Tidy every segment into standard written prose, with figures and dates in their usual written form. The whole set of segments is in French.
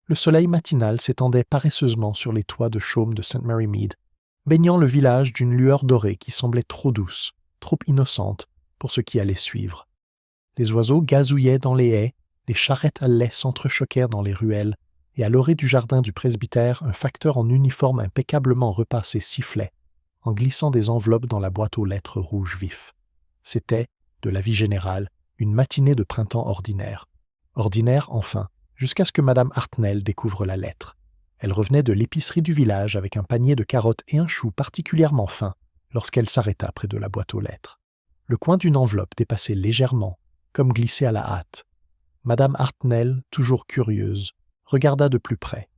le soleil matinal s'étendait paresseusement sur les toits de chaume de St. Mary Mead, baignant le village d'une lueur dorée qui semblait trop douce, trop innocente pour ce qui allait suivre. Les oiseaux gazouillaient dans les haies, les charrettes à lait s'entrechoquèrent dans les ruelles, et à l'orée du jardin du presbytère, un facteur en uniforme impeccablement repassé sifflait, en glissant des enveloppes dans la boîte aux lettres rouge vif. C'était, de la vie générale, une matinée de printemps ordinaire. Ordinaire, enfin, jusqu'à ce que Mme Hartnell découvre la lettre. Elle revenait de l'épicerie du village avec un panier de carottes et un chou particulièrement fin lorsqu'elle s'arrêta près de la boîte aux lettres. Le coin d'une enveloppe dépassait légèrement, comme glissé à la hâte. Mme Hartnell, toujours curieuse, regarda de plus près.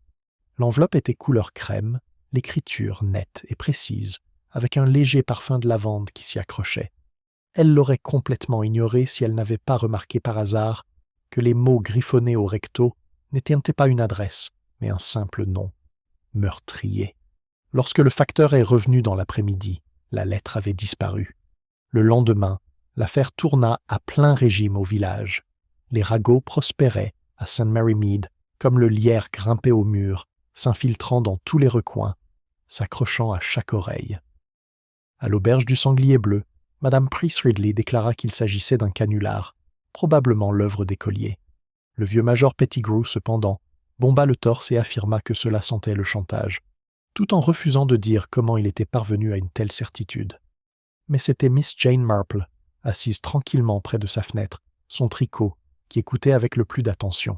L'enveloppe était couleur crème, l'écriture nette et précise, avec un léger parfum de lavande qui s'y accrochait. Elle l'aurait complètement ignoré si elle n'avait pas remarqué par hasard que les mots griffonnés au recto n'étaient pas une adresse, mais un simple nom, meurtrier. Lorsque le facteur est revenu dans l'après-midi, la lettre avait disparu. Le lendemain, l'affaire tourna à plein régime au village. Les ragots prospéraient à St. Mary Mead comme le lierre grimpé au mur, s'infiltrant dans tous les recoins, s'accrochant à chaque oreille. À l'auberge du Sanglier Bleu, Mme Price Ridley déclara qu'il s'agissait d'un canular, probablement l'œuvre d'écoliers. Le vieux major Pettigrew, cependant, bomba le torse et affirma que cela sentait le chantage, tout en refusant de dire comment il était parvenu à une telle certitude. Mais c'était Miss Jane Marple, assise tranquillement près de sa fenêtre, son tricot, qui écoutait avec le plus d'attention.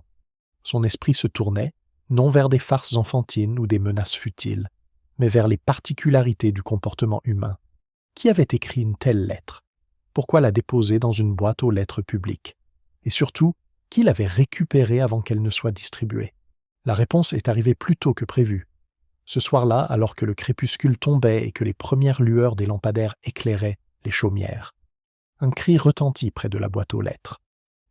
Son esprit se tournait, non vers des farces enfantines ou des menaces futiles, mais vers les particularités du comportement humain. Qui avait écrit une telle lettre? Pourquoi la déposer dans une boîte aux lettres publiques? Et surtout, qui l'avait récupérée avant qu'elle ne soit distribuée? La réponse est arrivée plus tôt que prévu. Ce soir-là, alors que le crépuscule tombait et que les premières lueurs des lampadaires éclairaient les chaumières. Un cri retentit près de la boîte aux lettres.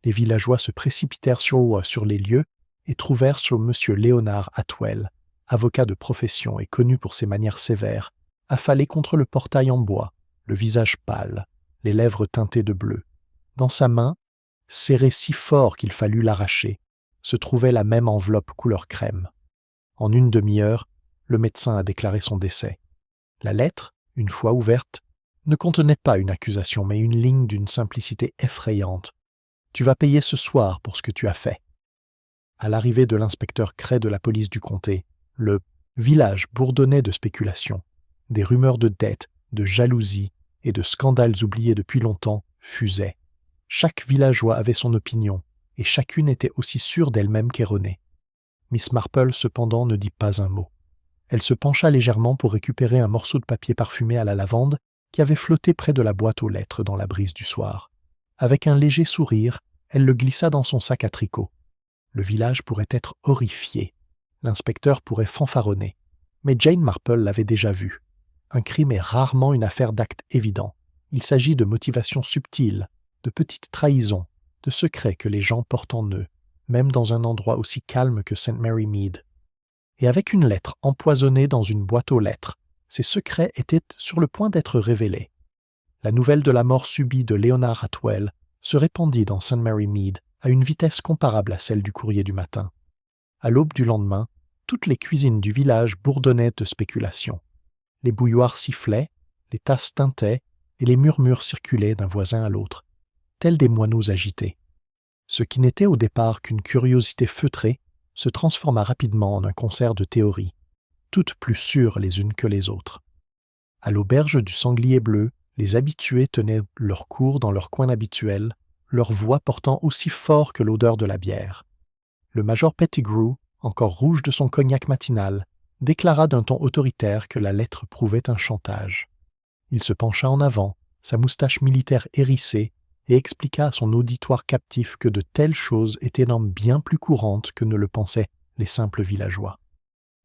Les villageois se précipitèrent sur les lieux et trouvèrent sur M. Léonard Atwell, avocat de profession et connu pour ses manières sévères, affalé contre le portail en bois, le visage pâle, les lèvres teintées de bleu. Dans sa main, serrée si fort qu'il fallut l'arracher, se trouvait la même enveloppe couleur crème. En une demi-heure, le médecin a déclaré son décès. La lettre, une fois ouverte, ne contenait pas une accusation, mais une ligne d'une simplicité effrayante. « Tu vas payer ce soir pour ce que tu as fait. » À l'arrivée de l'inspecteur Cray de la police du comté, le village bourdonnait de spéculations. Des rumeurs de dettes, de jalousie et de scandales oubliés depuis longtemps fusaient. Chaque villageois avait son opinion, et chacune était aussi sûre d'elle-même qu'erronée. Miss Marple, cependant, ne dit pas un mot. Elle se pencha légèrement pour récupérer un morceau de papier parfumé à la lavande qui avait flotté près de la boîte aux lettres dans la brise du soir. Avec un léger sourire, elle le glissa dans son sac à tricot. Le village pourrait être horrifié. L'inspecteur pourrait fanfaronner. Mais Jane Marple l'avait déjà vu. Un crime est rarement une affaire d'acte évident. Il s'agit de motivations subtiles, de petites trahisons, de secrets que les gens portent en eux, même dans un endroit aussi calme que St. Mary Mead. Et avec une lettre empoisonnée dans une boîte aux lettres, ces secrets étaient sur le point d'être révélés. La nouvelle de la mort subie de Léonard Atwell se répandit dans St. Mary Mead à une vitesse comparable à celle du courrier du matin. À l'aube du lendemain, toutes les cuisines du village bourdonnaient de spéculations. Les bouilloires sifflaient, les tasses tintaient et les murmures circulaient d'un voisin à l'autre, tels des moineaux agités. Ce qui n'était au départ qu'une curiosité feutrée se transforma rapidement en un concert de théories, toutes plus sûres les unes que les autres. À l'auberge du Sanglier Bleu, les habitués tenaient leur cours dans leur coin habituel, leur voix portant aussi fort que l'odeur de la bière. Le major Pettigrew, encore rouge de son cognac matinal, déclara d'un ton autoritaire que la lettre prouvait un chantage. Il se pencha en avant, sa moustache militaire hérissée, et expliqua à son auditoire captif que de telles choses étaient bien plus courantes que ne le pensaient les simples villageois.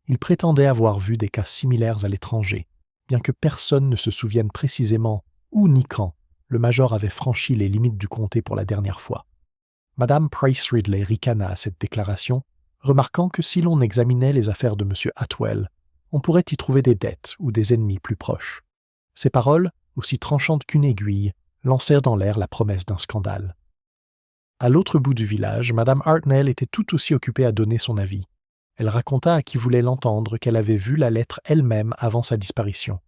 Il prétendait avoir vu des cas similaires à l'étranger, bien que personne ne se souvienne précisément où ni quand le major avait franchi les limites du comté pour la dernière fois. Madame Price Ridley ricana à cette déclaration, remarquant que si l'on examinait les affaires de M. Atwell, on pourrait y trouver des dettes ou des ennemis plus proches. Ces paroles, aussi tranchantes qu'une aiguille, lancèrent dans l'air la promesse d'un scandale. À l'autre bout du village, Madame Hartnell était tout aussi occupée à donner son avis. Elle raconta à qui voulait l'entendre qu'elle avait vu la lettre elle-même avant sa disparition.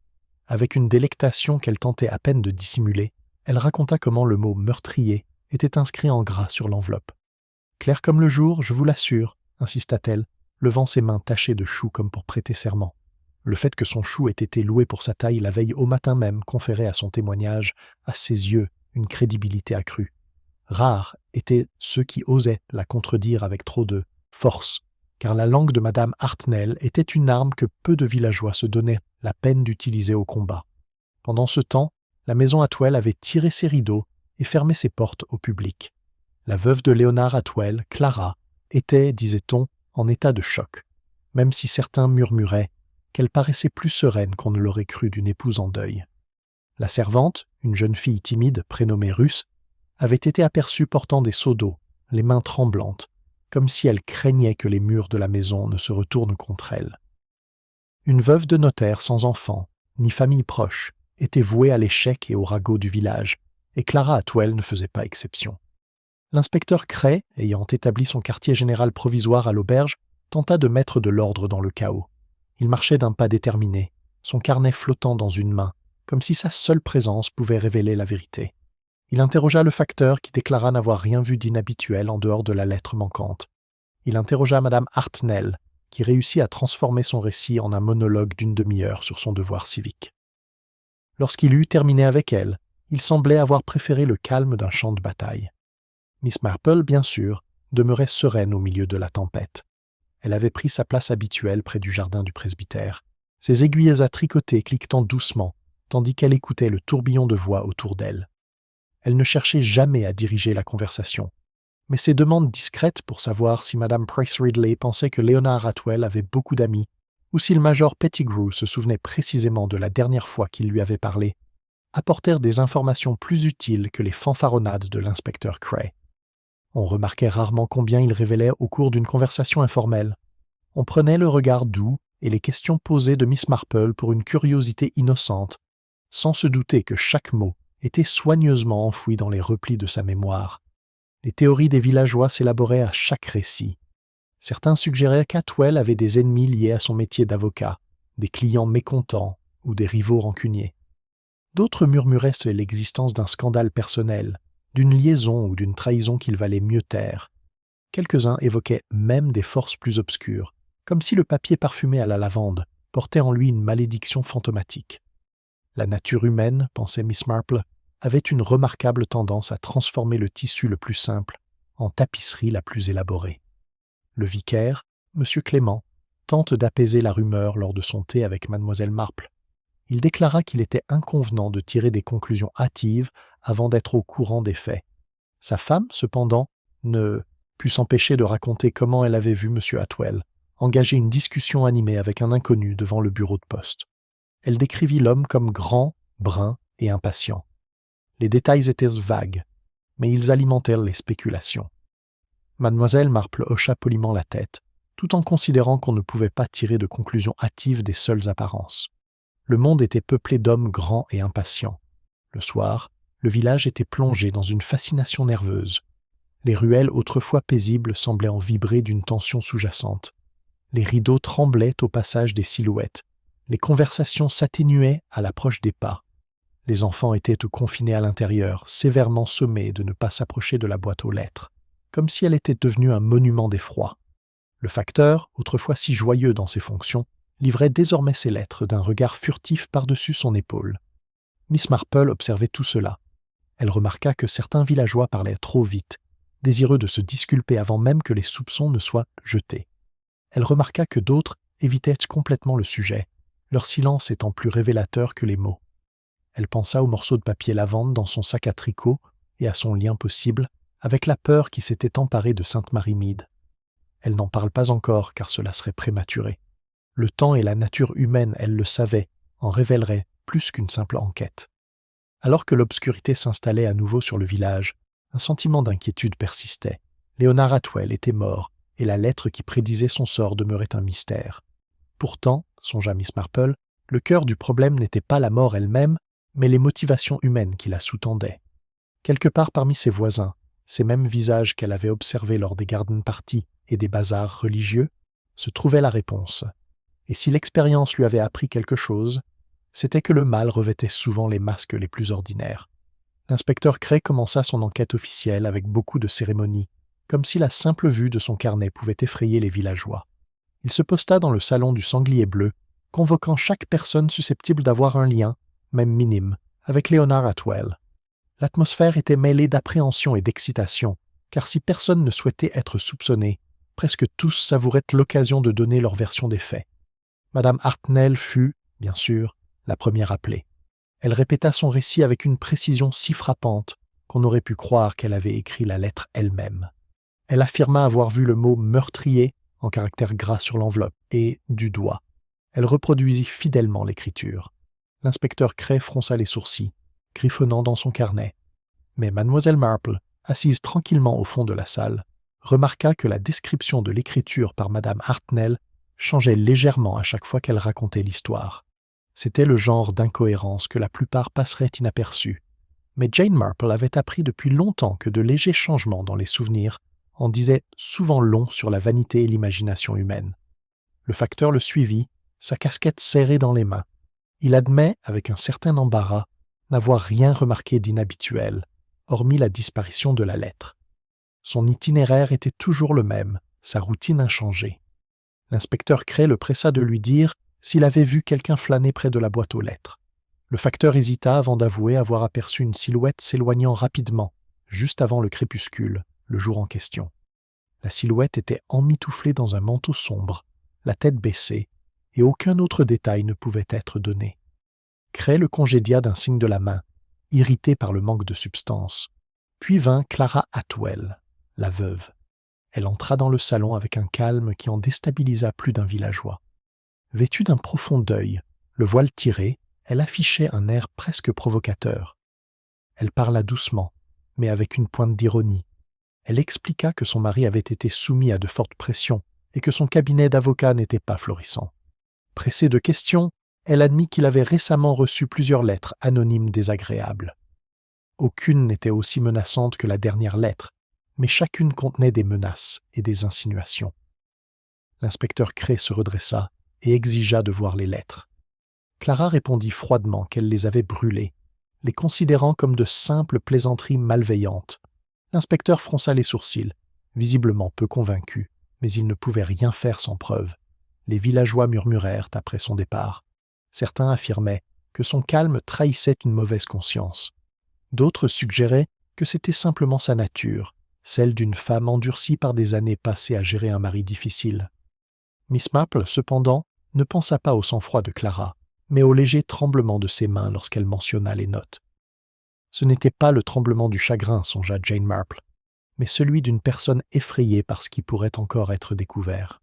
Avec une délectation qu'elle tentait à peine de dissimuler, elle raconta comment le mot « meurtrier » était inscrit en gras sur l'enveloppe. « Clair comme le jour, je vous l'assure », insista-t-elle, levant ses mains tachées de choux comme pour prêter serment. Le fait que son chou ait été loué pour sa taille la veille au matin même conférait à son témoignage, à ses yeux, une crédibilité accrue. Rares étaient ceux qui osaient la contredire avec trop de force, car la langue de Madame Hartnell était une arme que peu de villageois se donnaient la peine d'utiliser au combat. Pendant ce temps, la maison Atwell avait tiré ses rideaux et fermé ses portes au public. La veuve de Léonard Atwell, Clara, était, disait-on, en état de choc, même si certains murmuraient qu'elle paraissait plus sereine qu'on ne l'aurait cru d'une épouse en deuil. La servante, une jeune fille timide prénommée Russe, avait été aperçue portant des seaux d'eau, les mains tremblantes, comme si elle craignait que les murs de la maison ne se retournent contre elle. Une veuve de notaire sans enfant, ni famille proche, était vouée à l'échec et au ragot du village, et Clara Atwell ne faisait pas exception. L'inspecteur Cray, ayant établi son quartier général provisoire à l'auberge, tenta de mettre de l'ordre dans le chaos. Il marchait d'un pas déterminé, son carnet flottant dans une main, comme si sa seule présence pouvait révéler la vérité. Il interrogea le facteur qui déclara n'avoir rien vu d'inhabituel en dehors de la lettre manquante. Il interrogea Madame Hartnell, qui réussit à transformer son récit en un monologue d'une demi-heure sur son devoir civique. Lorsqu'il eut terminé avec elle, il semblait avoir préféré le calme d'un champ de bataille. Miss Marple, bien sûr, demeurait sereine au milieu de la tempête. Elle avait pris sa place habituelle près du jardin du presbytère, ses aiguilles à tricoter cliquetant doucement, tandis qu'elle écoutait le tourbillon de voix autour d'elle. Elle ne cherchait jamais à diriger la conversation, mais ses demandes discrètes pour savoir si Madame Price Ridley pensait que Léonard Atwell avait beaucoup d'amis, ou si le major Pettigrew se souvenait précisément de la dernière fois qu'il lui avait parlé, apportèrent des informations plus utiles que les fanfaronnades de l'inspecteur Cray. On remarquait rarement combien il révélait au cours d'une conversation informelle. On prenait le regard doux et les questions posées de Miss Marple pour une curiosité innocente, sans se douter que chaque mot était soigneusement enfoui dans les replis de sa mémoire. Les théories des villageois s'élaboraient à chaque récit. Certains suggéraient qu'Atwell avait des ennemis liés à son métier d'avocat, des clients mécontents ou des rivaux rancuniers. D'autres murmuraient sur l'existence d'un scandale personnel, d'une liaison ou d'une trahison qu'il valait mieux taire. Quelques-uns évoquaient même des forces plus obscures, comme si le papier parfumé à la lavande portait en lui une malédiction fantomatique. La nature humaine, pensait Miss Marple, avait une remarquable tendance à transformer le tissu le plus simple en tapisserie la plus élaborée. Le vicaire, M. Clément, tente d'apaiser la rumeur lors de son thé avec Mademoiselle Marple. Il déclara qu'il était inconvenant de tirer des conclusions hâtives avant d'être au courant des faits. Sa femme, cependant, ne put s'empêcher de raconter comment elle avait vu M. Atwell engager une discussion animée avec un inconnu devant le bureau de poste. Elle décrivit l'homme comme grand, brun et impatient. Les détails étaient vagues, mais ils alimentèrent les spéculations. Mademoiselle Marple hocha poliment la tête, tout en considérant qu'on ne pouvait pas tirer de conclusions hâtives des seules apparences. Le monde était peuplé d'hommes grands et impatients. Le soir, le village était plongé dans une fascination nerveuse. Les ruelles autrefois paisibles semblaient en vibrer d'une tension sous-jacente. Les rideaux tremblaient au passage des silhouettes. Les conversations s'atténuaient à l'approche des pas. Les enfants étaient confinés à l'intérieur, sévèrement sommés de ne pas s'approcher de la boîte aux lettres, comme si elle était devenue un monument d'effroi. Le facteur, autrefois si joyeux dans ses fonctions, livrait désormais ses lettres d'un regard furtif par-dessus son épaule. Miss Marple observait tout cela. Elle remarqua que certains villageois parlaient trop vite, désireux de se disculper avant même que les soupçons ne soient jetés. Elle remarqua que d'autres évitaient complètement le sujet, leur silence étant plus révélateur que les mots. Elle pensa au morceau de papier lavande dans son sac à tricot et à son lien possible avec la peur qui s'était emparée de Sainte-Marie-Mead. Elle n'en parle pas encore car cela serait prématuré. Le temps et la nature humaine, elle le savait, en révéleraient plus qu'une simple enquête. Alors que l'obscurité s'installait à nouveau sur le village, un sentiment d'inquiétude persistait. Léonard Atwell était mort, et la lettre qui prédisait son sort demeurait un mystère. Pourtant, songea Miss Marple, le cœur du problème n'était pas la mort elle-même, mais les motivations humaines qui la sous-tendaient. Quelque part parmi ses voisins, ces mêmes visages qu'elle avait observés lors des garden parties et des bazars religieux, se trouvait la réponse. Et si l'expérience lui avait appris quelque chose, c'était que le mal revêtait souvent les masques les plus ordinaires. L'inspecteur Cray commença son enquête officielle avec beaucoup de cérémonie, comme si la simple vue de son carnet pouvait effrayer les villageois. Il se posta dans le salon du Sanglier Bleu, convoquant chaque personne susceptible d'avoir un lien, même minime, avec Leonard Atwell. L'atmosphère était mêlée d'appréhension et d'excitation, car si personne ne souhaitait être soupçonné, presque tous savouraient l'occasion de donner leur version des faits. Madame Hartnell fut, bien sûr, la première appelée. Elle répéta son récit avec une précision si frappante qu'on aurait pu croire qu'elle avait écrit la lettre elle-même. Elle affirma avoir vu le mot « meurtrier » en caractères gras sur l'enveloppe et du doigt. Elle reproduisit fidèlement l'écriture. L'inspecteur Cray fronça les sourcils, griffonnant dans son carnet. Mais mademoiselle Marple, assise tranquillement au fond de la salle, remarqua que la description de l'écriture par madame Hartnell changeait légèrement à chaque fois qu'elle racontait l'histoire. C'était le genre d'incohérence que la plupart passeraient inaperçus. Mais Jane Marple avait appris depuis longtemps que de légers changements dans les souvenirs en disaient souvent long sur la vanité et l'imagination humaine. Le facteur le suivit, sa casquette serrée dans les mains. Il admet, avec un certain embarras, n'avoir rien remarqué d'inhabituel, hormis la disparition de la lettre. Son itinéraire était toujours le même, sa routine inchangée. L'inspecteur Cray le pressa de lui dire s'il avait vu quelqu'un flâner près de la boîte aux lettres. Le facteur hésita avant d'avouer avoir aperçu une silhouette s'éloignant rapidement, juste avant le crépuscule, le jour en question. La silhouette était emmitouflée dans un manteau sombre, la tête baissée, et aucun autre détail ne pouvait être donné. Cray le congédia d'un signe de la main, irrité par le manque de substance. Puis vint Clara Atwell, la veuve. Elle entra dans le salon avec un calme qui en déstabilisa plus d'un villageois. Vêtue d'un profond deuil, le voile tiré, elle affichait un air presque provocateur. Elle parla doucement, mais avec une pointe d'ironie. Elle expliqua que son mari avait été soumis à de fortes pressions et que son cabinet d'avocat n'était pas florissant. Pressée de questions, elle admit qu'il avait récemment reçu plusieurs lettres anonymes désagréables. Aucune n'était aussi menaçante que la dernière lettre, mais chacune contenait des menaces et des insinuations. L'inspecteur Cray se redressa et exigea de voir les lettres. Clara répondit froidement qu'elle les avait brûlées, les considérant comme de simples plaisanteries malveillantes. L'inspecteur fronça les sourcils, visiblement peu convaincu, mais il ne pouvait rien faire sans preuve. Les villageois murmurèrent après son départ. Certains affirmaient que son calme trahissait une mauvaise conscience. D'autres suggéraient que c'était simplement sa nature, celle d'une femme endurcie par des années passées à gérer un mari difficile. Miss Marple, cependant, ne pensa pas au sang-froid de Clara, mais au léger tremblement de ses mains lorsqu'elle mentionna les notes. Ce n'était pas le tremblement du chagrin, songea Jane Marple, mais celui d'une personne effrayée par ce qui pourrait encore être découvert.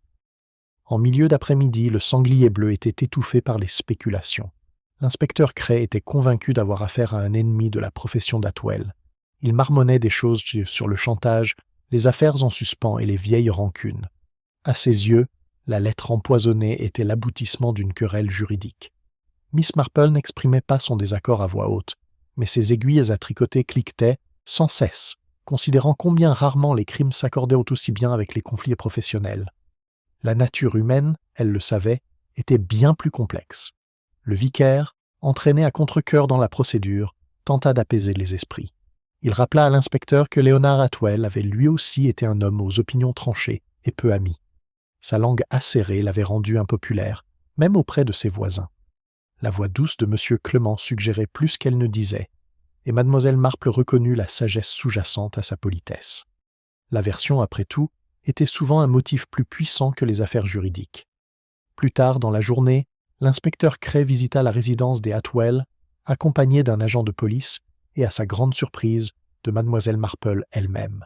En milieu d'après-midi, le Sanglier Bleu était étouffé par les spéculations. L'inspecteur Cray était convaincu d'avoir affaire à un ennemi de la profession d'Atwell. Il marmonnait des choses sur le chantage, les affaires en suspens et les vieilles rancunes. À ses yeux, la lettre empoisonnée était l'aboutissement d'une querelle juridique. Miss Marple n'exprimait pas son désaccord à voix haute, mais ses aiguilles à tricoter cliquetaient sans cesse, considérant combien rarement les crimes s'accordaient aussi bien avec les conflits professionnels. La nature humaine, elle le savait, était bien plus complexe. Le vicaire, entraîné à contre-cœur dans la procédure, tenta d'apaiser les esprits. Il rappela à l'inspecteur que Leonard Atwell avait lui aussi été un homme aux opinions tranchées et peu ami. Sa langue acérée l'avait rendu impopulaire, même auprès de ses voisins. La voix douce de M. Clement suggérait plus qu'elle ne disait, et mademoiselle Marple reconnut la sagesse sous-jacente à sa politesse. L'aversion, après tout, était souvent un motif plus puissant que les affaires juridiques. Plus tard dans la journée, l'inspecteur Cray visita la résidence des Atwell, accompagné d'un agent de police et, à sa grande surprise, de mademoiselle Marple elle-même.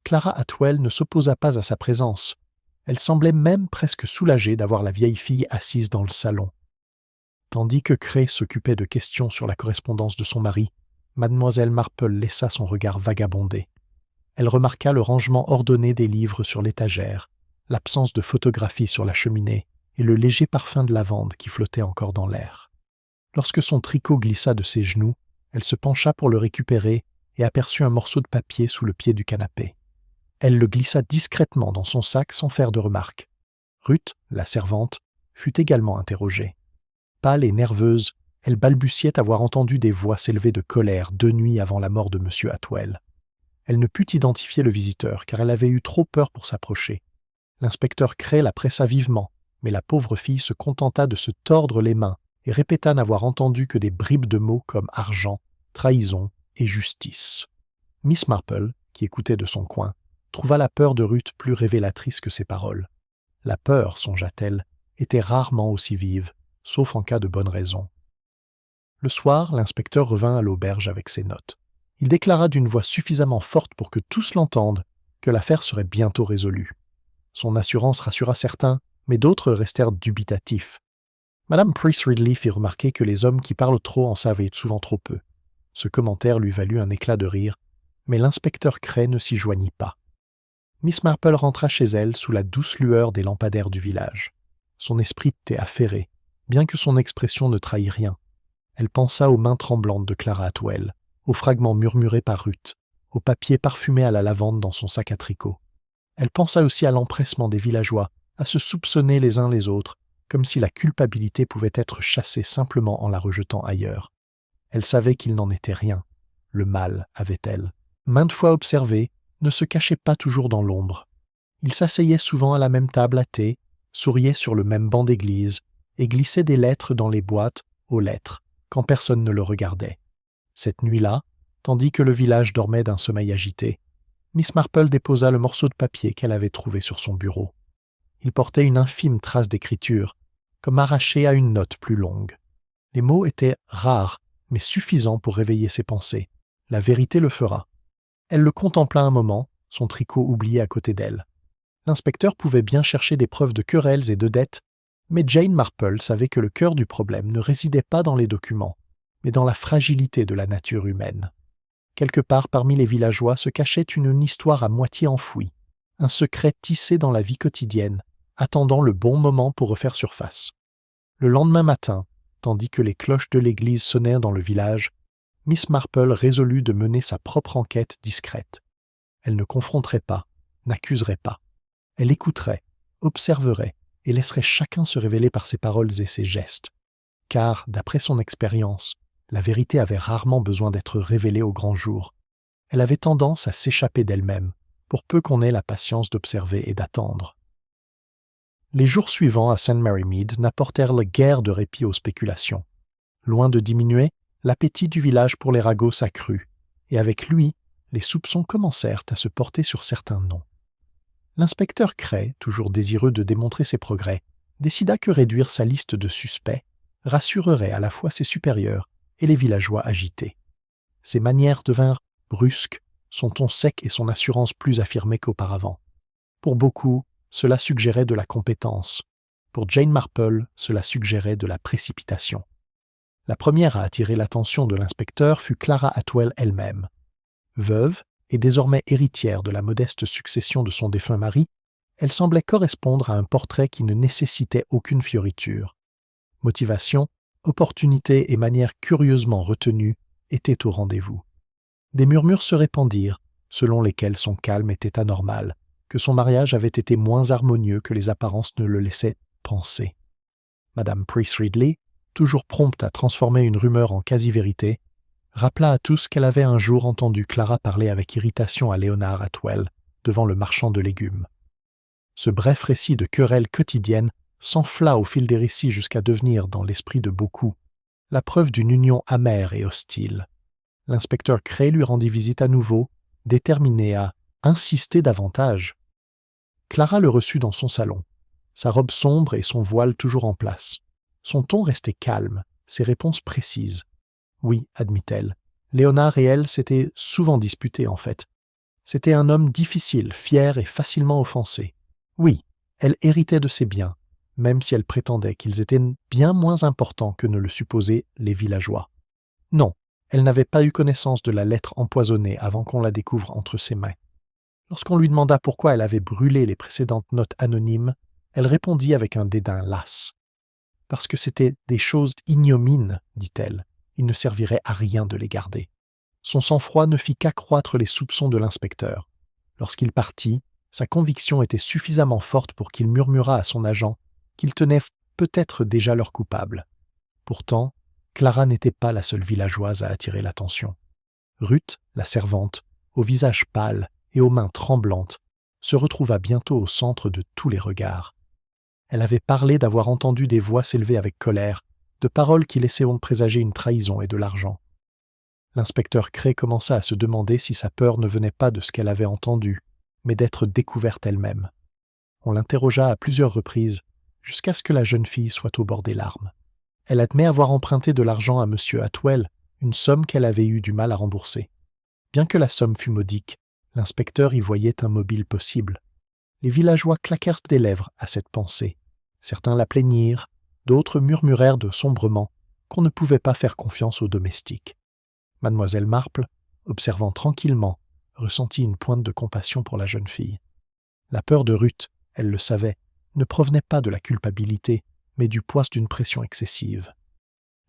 Clara Atwell ne s'opposa pas à sa présence. Elle semblait même presque soulagée d'avoir la vieille fille assise dans le salon. Tandis que Cray s'occupait de questions sur la correspondance de son mari, mademoiselle Marple laissa son regard vagabonder. Elle remarqua le rangement ordonné des livres sur l'étagère, l'absence de photographie sur la cheminée et le léger parfum de lavande qui flottait encore dans l'air. Lorsque son tricot glissa de ses genoux, elle se pencha pour le récupérer et aperçut un morceau de papier sous le pied du canapé. Elle le glissa discrètement dans son sac sans faire de remarque. Ruth, la servante, fut également interrogée. Pâle et nerveuse, elle balbutiait avoir entendu des voix s'élever de colère 2 nuits avant la mort de M. Atwell. Elle ne put identifier le visiteur car elle avait eu trop peur pour s'approcher. L'inspecteur Cray la pressa vivement, mais la pauvre fille se contenta de se tordre les mains et répéta n'avoir entendu que des bribes de mots comme argent, trahison et justice. Miss Marple, qui écoutait de son coin, trouva la peur de Ruth plus révélatrice que ses paroles. La peur, songea-t-elle, était rarement aussi vive, sauf en cas de bonne raison. Le soir, l'inspecteur revint à l'auberge avec ses notes. Il déclara d'une voix suffisamment forte pour que tous l'entendent que l'affaire serait bientôt résolue. Son assurance rassura certains, mais d'autres restèrent dubitatifs. Madame Price Ridley fit remarquer que les hommes qui parlent trop en savent souvent trop peu. Ce commentaire lui valut un éclat de rire, mais l'inspecteur Cray ne s'y joignit pas. Miss Marple rentra chez elle sous la douce lueur des lampadaires du village. Son esprit était affairé, bien que son expression ne trahît rien. Elle pensa aux mains tremblantes de Clara Atwell, aux fragments murmurés par Ruth, au papier parfumé à la lavande dans son sac à tricot. Elle pensa aussi à l'empressement des villageois, à se soupçonner les uns les autres, comme si la culpabilité pouvait être chassée simplement en la rejetant ailleurs. Elle savait qu'il n'en était rien. Le mal, avait-elle, maintes fois observé, ne se cachait pas toujours dans l'ombre. Il s'asseyait souvent à la même table à thé, souriait sur le même banc d'église et glissait des lettres dans les boîtes aux lettres, quand personne ne le regardait. Cette nuit-là, tandis que le village dormait d'un sommeil agité, Miss Marple déposa le morceau de papier qu'elle avait trouvé sur son bureau. Il portait une infime trace d'écriture, comme arrachée à une note plus longue. Les mots étaient rares, mais suffisants pour réveiller ses pensées. La vérité le fera. Elle le contempla un moment, son tricot oublié à côté d'elle. L'inspecteur pouvait bien chercher des preuves de querelles et de dettes, mais Jane Marple savait que le cœur du problème ne résidait pas dans les documents, mais dans la fragilité de la nature humaine. Quelque part parmi les villageois se cachait une histoire à moitié enfouie, un secret tissé dans la vie quotidienne, attendant le bon moment pour refaire surface. Le lendemain matin, tandis que les cloches de l'église sonnèrent dans le village, Miss Marple résolut de mener sa propre enquête discrète. Elle ne confronterait pas, n'accuserait pas. Elle écouterait, observerait et laisserait chacun se révéler par ses paroles et ses gestes. Car, d'après son expérience, la vérité avait rarement besoin d'être révélée au grand jour. Elle avait tendance à s'échapper d'elle-même, pour peu qu'on ait la patience d'observer et d'attendre. Les jours suivants à St. Mary Mead n'apportèrent guère de répit aux spéculations. Loin de diminuer, l'appétit du village pour les ragots s'accrut, et avec lui, les soupçons commencèrent à se porter sur certains noms. L'inspecteur Cray, toujours désireux de démontrer ses progrès, décida que réduire sa liste de suspects rassurerait à la fois ses supérieurs et les villageois agités. Ses manières devinrent brusques, son ton sec et son assurance plus affirmés qu'auparavant. Pour beaucoup, cela suggérait de la compétence. Pour Jane Marple, cela suggérait de la précipitation. La première à attirer l'attention de l'inspecteur fut Clara Atwell elle-même. Veuve et désormais héritière de la modeste succession de son défunt mari, elle semblait correspondre à un portrait qui ne nécessitait aucune fioriture. Motivation, opportunité et manières curieusement retenues étaient au rendez-vous. Des murmures se répandirent, selon lesquels son calme était anormal, que son mariage avait été moins harmonieux que les apparences ne le laissaient penser. Madame Price Ridley, toujours prompte à transformer une rumeur en quasi-vérité, rappela à tous qu'elle avait un jour entendu Clara parler avec irritation à Léonard Atwell, devant le marchand de légumes. Ce bref récit de querelle quotidienne s'enfla au fil des récits jusqu'à devenir, dans l'esprit de beaucoup, la preuve d'une union amère et hostile. L'inspecteur Cray lui rendit visite à nouveau, déterminé à insister davantage. Clara le reçut dans son salon, sa robe sombre et son voile toujours en place. Son ton restait calme, ses réponses précises. Oui, admit-elle, Léonard et elle s'étaient souvent disputés en fait. C'était un homme difficile, fier et facilement offensé. Oui, elle héritait de ses biens, même si elle prétendait qu'ils étaient bien moins importants que ne le supposaient les villageois. Non, elle n'avait pas eu connaissance de la lettre empoisonnée avant qu'on la découvre entre ses mains. Lorsqu'on lui demanda pourquoi elle avait brûlé les précédentes notes anonymes, elle répondit avec un dédain las. « Parce que c'étaient des choses ignomines, dit-elle. Il ne servirait à rien de les garder. » Son sang-froid ne fit qu'accroître les soupçons de l'inspecteur. Lorsqu'il partit, Sa conviction était suffisamment forte pour qu'il murmura à son agent qu'ils tenaient peut-être déjà leur coupable. Pourtant, Clara n'était pas la seule villageoise à attirer l'attention. Ruth, la servante, au visage pâle et aux mains tremblantes, se retrouva bientôt au centre de tous les regards. Elle avait parlé d'avoir entendu des voix s'élever avec colère, de paroles qui laissaient présager une trahison et de l'argent. L'inspecteur Cray commença à se demander si sa peur ne venait pas de ce qu'elle avait entendu, mais d'être découverte elle-même. On l'interrogea à plusieurs reprises, jusqu'à ce que la jeune fille soit au bord des larmes. Elle admet avoir emprunté de l'argent à M. Atwell, une somme qu'elle avait eu du mal à rembourser. Bien que la somme fût modique, l'inspecteur y voyait un mobile possible. Les villageois claquèrent des lèvres à cette pensée. Certains la plaignirent, d'autres murmurèrent de sombrement qu'on ne pouvait pas faire confiance aux domestiques. Mademoiselle Marple, observant tranquillement, ressentit une pointe de compassion pour la jeune fille. La peur de Ruth, elle le savait, ne provenait pas de la culpabilité, mais du poids d'une pression excessive.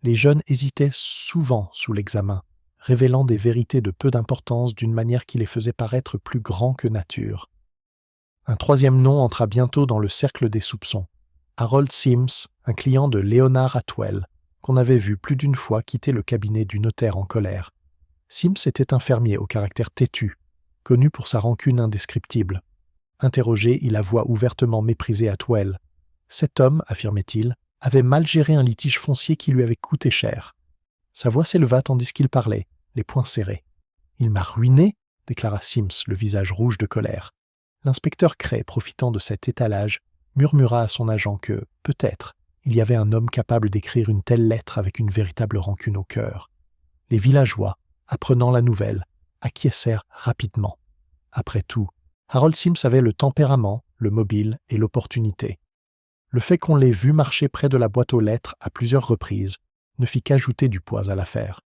Les jeunes hésitaient souvent sous l'examen, révélant des vérités de peu d'importance d'une manière qui les faisait paraître plus grands que nature. Un troisième nom entra bientôt dans le cercle des soupçons. Harold Sims, un client de Léonard Atwell, qu'on avait vu plus d'une fois quitter le cabinet du notaire en colère. Sims était un fermier au caractère têtu, connu pour sa rancune indescriptible. Interrogé, il avoua ouvertement mépriser Atwell. Cet homme, affirmait-il, avait mal géré un litige foncier qui lui avait coûté cher. Sa voix s'éleva tandis qu'il parlait, les poings serrés. « Il m'a ruiné » déclara Sims, le visage rouge de colère. L'inspecteur Cray, profitant de cet étalage, murmura à son agent que, peut-être, il y avait un homme capable d'écrire une telle lettre avec une véritable rancune au cœur. Les villageois, apprenant la nouvelle, acquiescèrent rapidement. Après tout, Harold Sims avait le tempérament, le mobile et l'opportunité. Le fait qu'on l'ait vu marcher près de la boîte aux lettres à plusieurs reprises ne fit qu'ajouter du poids à l'affaire.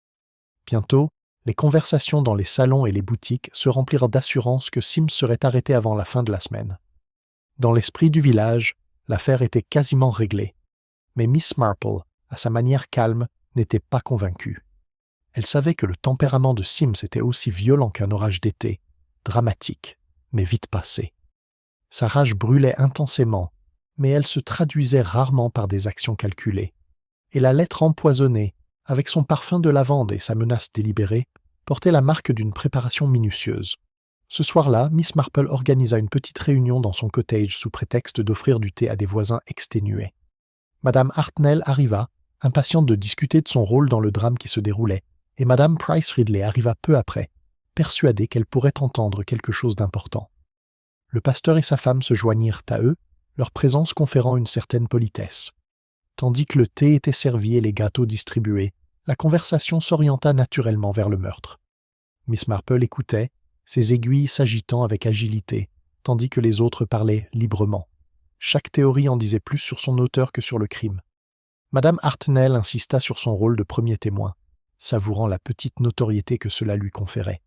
Bientôt, les conversations dans les salons et les boutiques se remplirent d'assurances que Sims serait arrêté avant la fin de la semaine. Dans l'esprit du village, l'affaire était quasiment réglée. Mais Miss Marple, à sa manière calme, n'était pas convaincue. Elle savait que le tempérament de Sims était aussi violent qu'un orage d'été, dramatique, mais vite passé. Sa rage brûlait intensément, mais elle se traduisait rarement par des actions calculées. Et la lettre empoisonnée, avec son parfum de lavande et sa menace délibérée, portait la marque d'une préparation minutieuse. Ce soir-là, Miss Marple organisa une petite réunion dans son cottage sous prétexte d'offrir du thé à des voisins exténués. Madame Hartnell arriva, impatiente de discuter de son rôle dans le drame qui se déroulait, et Madame Price Ridley arriva peu après, persuadée qu'elle pourrait entendre quelque chose d'important. Le pasteur et sa femme se joignirent à eux, leur présence conférant une certaine politesse. Tandis que le thé était servi et les gâteaux distribués, la conversation s'orienta naturellement vers le meurtre. Miss Marple écoutait, ses aiguilles s'agitant avec agilité, tandis que les autres parlaient librement. Chaque théorie en disait plus sur son auteur que sur le crime. Madame Hartnell insista sur son rôle de premier témoin, savourant la petite notoriété que cela lui conférait.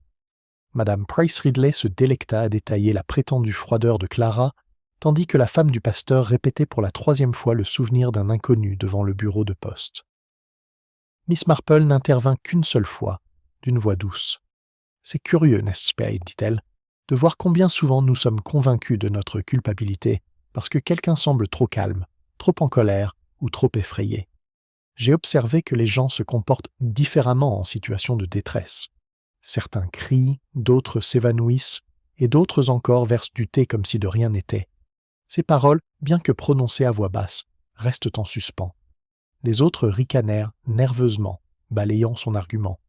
Madame Price Ridley se délecta à détailler la prétendue froideur de Clara, tandis que la femme du pasteur répétait pour la 3e fois le souvenir d'un inconnu devant le bureau de poste. Miss Marple n'intervint qu'une seule fois, d'une voix douce. « C'est curieux, n'est-ce pas, dit-elle, de voir combien souvent nous sommes convaincus de notre culpabilité parce que quelqu'un semble trop calme, trop en colère ou trop effrayé. J'ai observé que les gens se comportent différemment en situation de détresse. Certains crient, d'autres s'évanouissent, et d'autres encore versent du thé comme si de rien n'était. Ces paroles, bien que prononcées à voix basse, restent en suspens. Les autres ricanèrent nerveusement, balayant son argument.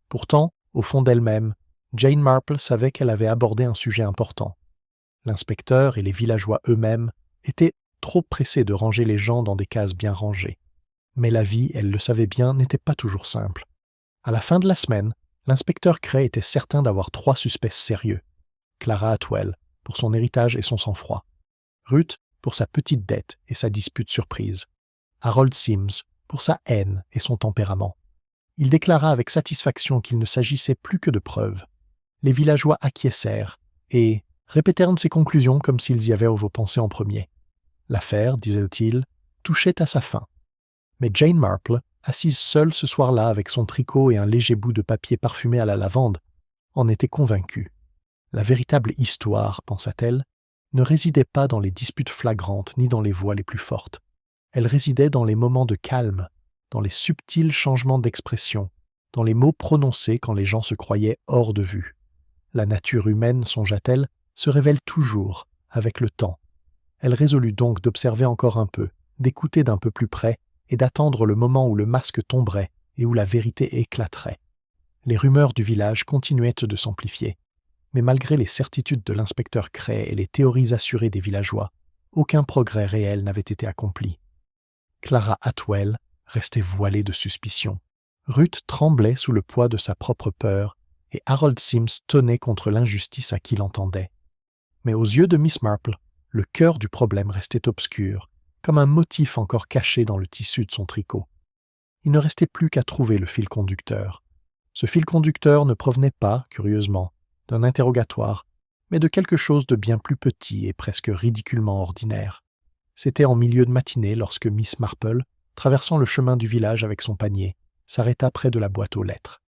Pourtant, au fond d'elle-même, Jane Marple savait qu'elle avait abordé un sujet important. L'inspecteur et les villageois eux-mêmes étaient trop pressés de ranger les gens dans des cases bien rangées. Mais la vie, elle le savait bien, n'était pas toujours simple. À la fin de la semaine, l'inspecteur Cray était certain d'avoir 3 suspects sérieux. Clara Atwell, pour son héritage et son sang-froid. Ruth, pour sa petite dette et sa dispute surprise. Harold Sims, pour sa haine et son tempérament. Il déclara avec satisfaction qu'il ne s'agissait plus que de preuves. Les villageois acquiescèrent et répétèrent ses conclusions comme s'ils y avaient pensé en premier. L'affaire, disait-il, touchait à sa fin. Mais Jane Marple, assise seule ce soir-là avec son tricot et un léger bout de papier parfumé à la lavande, en était convaincue. La véritable histoire, pensa-t-elle, ne résidait pas dans les disputes flagrantes ni dans les voix les plus fortes. Elle résidait dans les moments de calme, dans les subtils changements d'expression, dans les mots prononcés quand les gens se croyaient hors de vue. La nature humaine, songea-t-elle, se révèle toujours, avec le temps. Elle résolut donc d'observer encore un peu, d'écouter d'un peu plus près et d'attendre le moment où le masque tomberait et où la vérité éclaterait. Les rumeurs du village continuaient de s'amplifier. Mais malgré les certitudes de l'inspecteur Cray et les théories assurées des villageois, aucun progrès réel n'avait été accompli. Clara Atwell restait voilée de suspicion. Ruth tremblait sous le poids de sa propre peur, et Harold Sims tonnait contre l'injustice à qui l'entendait. Mais aux yeux de Miss Marple, le cœur du problème restait obscur, comme un motif encore caché dans le tissu de son tricot. Il ne restait plus qu'à trouver le fil conducteur. Ce fil conducteur ne provenait pas, curieusement, d'un interrogatoire, mais de quelque chose de bien plus petit et presque ridiculement ordinaire. C'était en milieu de matinée lorsque Miss Marple, traversant le chemin du village avec son panier, s'arrêta près de la boîte aux lettres.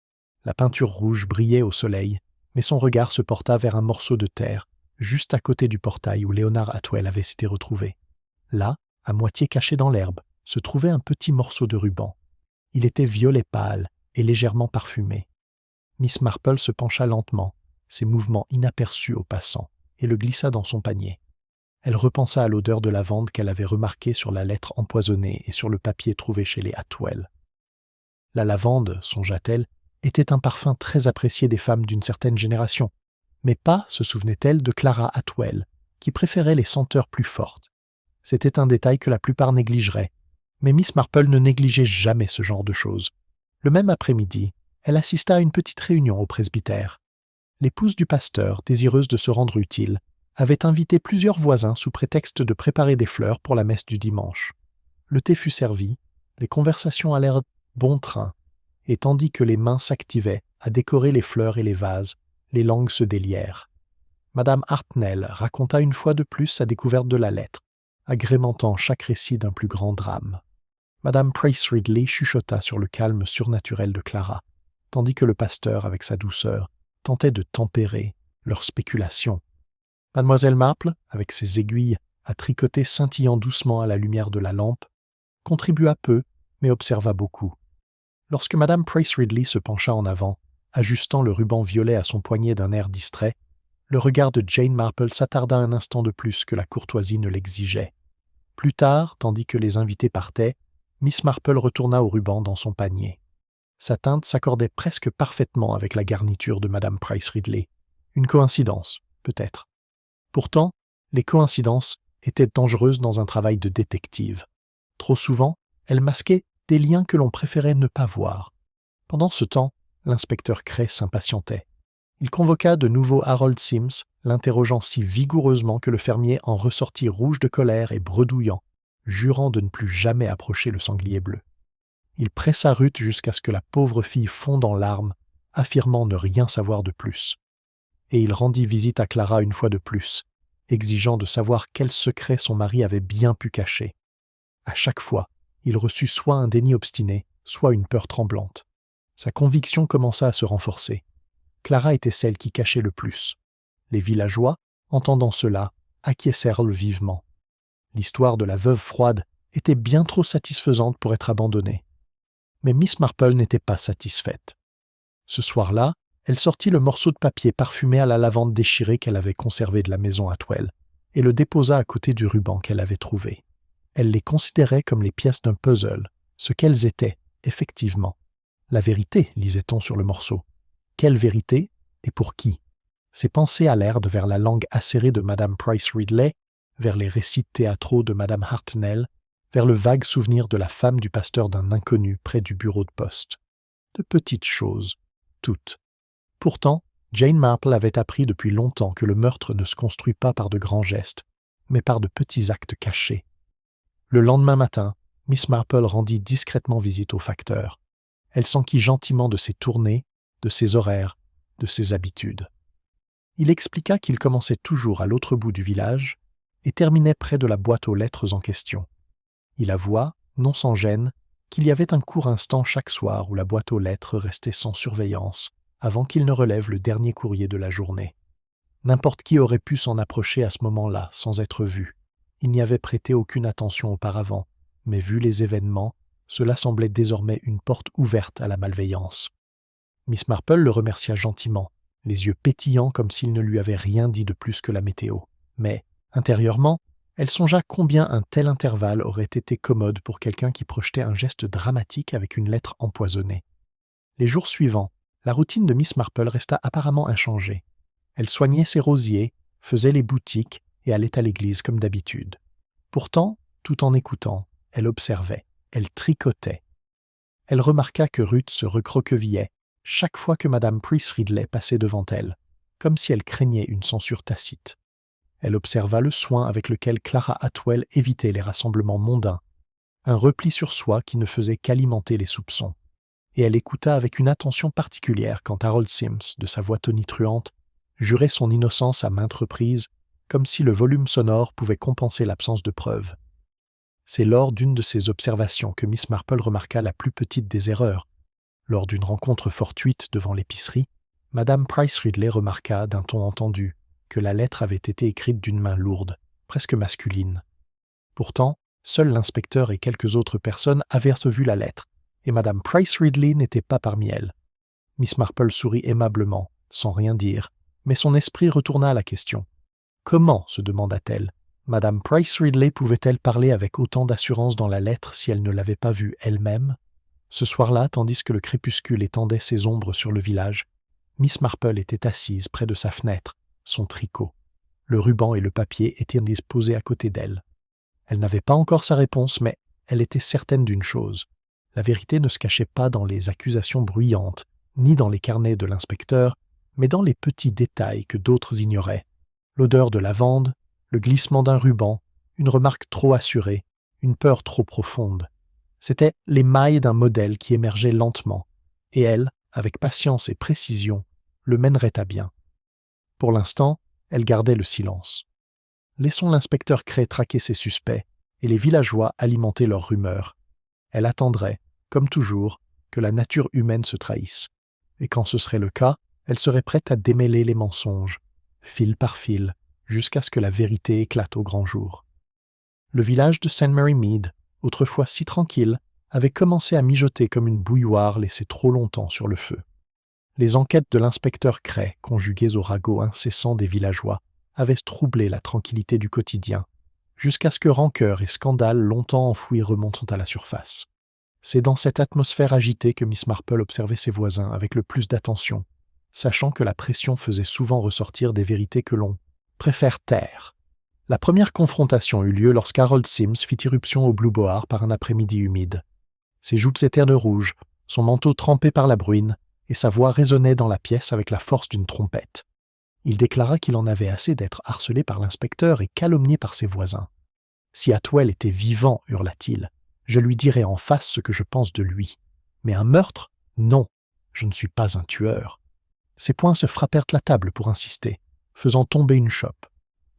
La peinture rouge brillait au soleil, mais son regard se porta vers un morceau de terre, juste à côté du portail où Léonard Atwell avait été retrouvé. Là, à moitié caché dans l'herbe, se trouvait un petit morceau de ruban. Il était violet pâle et légèrement parfumé. Miss Marple se pencha lentement, ses mouvements inaperçus aux passants, et le glissa dans son panier. Elle repensa à l'odeur de lavande qu'elle avait remarquée sur la lettre empoisonnée et sur le papier trouvé chez les Atwell. La lavande, songea-t-elle, était un parfum très apprécié des femmes d'une certaine génération, mais pas, se souvenait-elle, de Clara Atwell, qui préférait les senteurs plus fortes. C'était un détail que la plupart négligeraient, mais Miss Marple ne négligeait jamais ce genre de choses. Le même après-midi, elle assista à une petite réunion au presbytère. L'épouse du pasteur, désireuse de se rendre utile, avait invité plusieurs voisins sous prétexte de préparer des fleurs pour la messe du dimanche. Le thé fut servi, les conversations allèrent bon train, et tandis que les mains s'activaient à décorer les fleurs et les vases, les langues se délièrent. Madame Hartnell raconta une fois de plus sa découverte de la lettre, agrémentant chaque récit d'un plus grand drame. Madame Price Ridley chuchota sur le calme surnaturel de Clara, tandis que le pasteur, avec sa douceur, tentait de tempérer leurs spéculations. Mademoiselle Marple, avec ses aiguilles à tricoter scintillant doucement à la lumière de la lampe, contribua peu, mais observa beaucoup. Lorsque Madame Price Ridley se pencha en avant, ajustant le ruban violet à son poignet d'un air distrait, le regard de Jane Marple s'attarda un instant de plus que la courtoisie ne l'exigeait. Plus tard, tandis que les invités partaient, Miss Marple retourna au ruban dans son panier. Sa teinte s'accordait presque parfaitement avec la garniture de Madame Price Ridley. Une coïncidence, peut-être. Pourtant, les coïncidences étaient dangereuses dans un travail de détective. Trop souvent, elles masquaient des liens que l'on préférait ne pas voir. Pendant ce temps, l'inspecteur Cray s'impatientait. Il convoqua de nouveau Harold Sims, l'interrogeant si vigoureusement que le fermier en ressortit rouge de colère et bredouillant, jurant de ne plus jamais approcher le sanglier bleu. Il pressa Ruth jusqu'à ce que la pauvre fille fonde en larmes, affirmant ne rien savoir de plus. Et il rendit visite à Clara une fois de plus, exigeant de savoir quel secret son mari avait bien pu cacher. À chaque fois, il reçut soit un déni obstiné, soit une peur tremblante. Sa conviction commença à se renforcer. Clara était celle qui cachait le plus. Les villageois, entendant cela, acquiescèrent vivement. L'histoire de la veuve froide était bien trop satisfaisante pour être abandonnée. Mais Miss Marple n'était pas satisfaite. Ce soir-là, elle sortit le morceau de papier parfumé à la lavande déchirée qu'elle avait conservé de la maison Atwell et le déposa à côté du ruban qu'elle avait trouvé. Elle les considérait comme les pièces d'un puzzle, ce qu'elles étaient, effectivement. La vérité, lisait-on sur le morceau. Quelle vérité et pour qui? Ses pensées allèrent vers la langue acérée de Madame Price Ridley, vers les récits théâtraux de Madame Hartnell, vers le vague souvenir de la femme du pasteur d'un inconnu près du bureau de poste. De petites choses, toutes. Pourtant, Jane Marple avait appris depuis longtemps que le meurtre ne se construit pas par de grands gestes, mais par de petits actes cachés. Le lendemain matin, Miss Marple rendit discrètement visite au facteur. Elle s'enquit gentiment de ses tournées, de ses horaires, de ses habitudes. Il expliqua qu'il commençait toujours à l'autre bout du village et terminait près de la boîte aux lettres en question. Il avoua, non sans gêne, qu'il y avait un court instant chaque soir où la boîte aux lettres restait sans surveillance, avant qu'il ne relève le dernier courrier de la journée. N'importe qui aurait pu s'en approcher à ce moment-là, sans être vu. Il n'y avait prêté aucune attention auparavant, mais vu les événements, cela semblait désormais une porte ouverte à la malveillance. Miss Marple le remercia gentiment, les yeux pétillants comme s'il ne lui avait rien dit de plus que la météo. Mais, intérieurement, elle songea combien un tel intervalle aurait été commode pour quelqu'un qui projetait un geste dramatique avec une lettre empoisonnée. Les jours suivants, la routine de Miss Marple resta apparemment inchangée. Elle soignait ses rosiers, faisait les boutiques et allait à l'église comme d'habitude. Pourtant, tout en écoutant, elle observait, elle tricotait. Elle remarqua que Ruth se recroquevillait chaque fois que Madame Price Ridley passait devant elle, comme si elle craignait une censure tacite. Elle observa le soin avec lequel Clara Atwell évitait les rassemblements mondains, un repli sur soi qui ne faisait qu'alimenter les soupçons. Et elle écouta avec une attention particulière quand Harold Sims, de sa voix tonitruante, jurait son innocence à maintes reprises, comme si le volume sonore pouvait compenser l'absence de preuves. C'est lors d'une de ces observations que Miss Marple remarqua la plus petite des erreurs. Lors d'une rencontre fortuite devant l'épicerie, Madame Price Ridley remarqua d'un ton entendu que la lettre avait été écrite d'une main lourde, presque masculine. Pourtant, seul l'inspecteur et quelques autres personnes avaient revu la lettre, et Madame Price Ridley n'était pas parmi elles. Miss Marple sourit aimablement, sans rien dire, mais son esprit retourna à la question. Comment, se demanda-t-elle, Madame Price Ridley pouvait-elle parler avec autant d'assurance dans la lettre si elle ne l'avait pas vue elle-même? Ce soir-là, tandis que le crépuscule étendait ses ombres sur le village, Miss Marple était assise près de sa fenêtre, son tricot. Le ruban et le papier étaient disposés à côté d'elle. Elle n'avait pas encore sa réponse, mais elle était certaine d'une chose. La vérité ne se cachait pas dans les accusations bruyantes, ni dans les carnets de l'inspecteur, mais dans les petits détails que d'autres ignoraient. L'odeur de lavande, le glissement d'un ruban, une remarque trop assurée, une peur trop profonde. C'étaient les mailles d'un modèle qui émergeait lentement, et elle, avec patience et précision, le mènerait à bien. Pour l'instant, elle gardait le silence. Laissons l'inspecteur Cray traquer ses suspects et les villageois alimenter leurs rumeurs. Elle attendrait, comme toujours, que la nature humaine se trahisse. Et quand ce serait le cas, elle serait prête à démêler les mensonges, fil par fil, jusqu'à ce que la vérité éclate au grand jour. Le village de St. Mary Mead, autrefois si tranquille, avait commencé à mijoter comme une bouilloire laissée trop longtemps sur le feu. Les enquêtes de l'inspecteur Cray, conjuguées au ragot incessant des villageois, avaient troublé la tranquillité du quotidien, jusqu'à ce que rancœur et scandale longtemps enfouis remontent à la surface. C'est dans cette atmosphère agitée que Miss Marple observait ses voisins avec le plus d'attention, sachant que la pression faisait souvent ressortir des vérités que l'on préfère taire. La première confrontation eut lieu lorsqu'Harold Sims fit irruption au Blue Boar par un après-midi humide. Ses joues s'étaient de rouge, son manteau trempé par la bruine, et sa voix résonnait dans la pièce avec la force d'une trompette. Il déclara qu'il en avait assez d'être harcelé par l'inspecteur et calomnié par ses voisins. « Si Atwell était vivant, hurla-t-il, je lui dirais en face ce que je pense de lui. Mais un meurtre? Non, je ne suis pas un tueur. » Ses poings se frappèrent la table pour insister, faisant tomber une chope.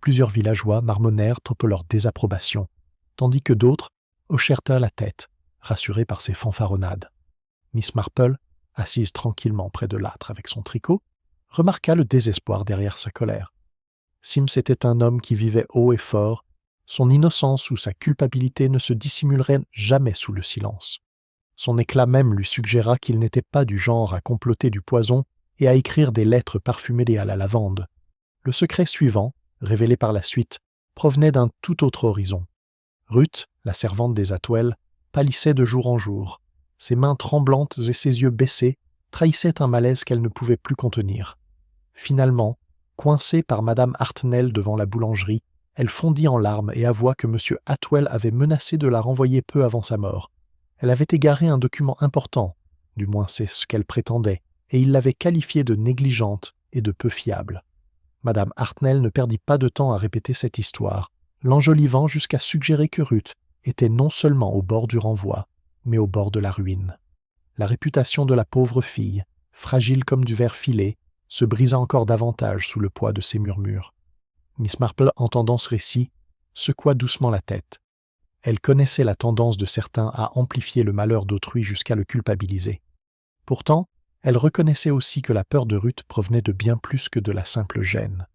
Plusieurs villageois marmonnèrent leur désapprobation, tandis que d'autres hochèrent la tête, rassurés par ses fanfaronnades. Miss Marple, assise tranquillement près de l'âtre avec son tricot, remarqua le désespoir derrière sa colère. Sims était un homme qui vivait haut et fort, son innocence ou sa culpabilité ne se dissimuleraient jamais sous le silence. Son éclat même lui suggéra qu'il n'était pas du genre à comploter du poison et à écrire des lettres parfumées à la lavande. Le secret suivant, révélé par la suite, provenait d'un tout autre horizon. Ruth, la servante des Atwell, pâlissait de jour en jour. Ses mains tremblantes et ses yeux baissés trahissaient un malaise qu'elle ne pouvait plus contenir. Finalement, coincée par Madame Hartnell devant la boulangerie, elle fondit en larmes et avoua que M. Atwell avait menacé de la renvoyer peu avant sa mort. Elle avait égaré un document important, du moins c'est ce qu'elle prétendait, et il l'avait qualifiée de négligente et de peu fiable. Madame Hartnell ne perdit pas de temps à répéter cette histoire, l'enjolivant jusqu'à suggérer que Ruth était non seulement au bord du renvoi, mais au bord de la ruine. La réputation de la pauvre fille, fragile comme du verre filé, se brisa encore davantage sous le poids de ces murmures. Miss Marple, entendant ce récit, secoua doucement la tête. Elle connaissait la tendance de certains à amplifier le malheur d'autrui jusqu'à le culpabiliser. Pourtant, elle reconnaissait aussi que la peur de Ruth provenait de bien plus que de la simple gêne.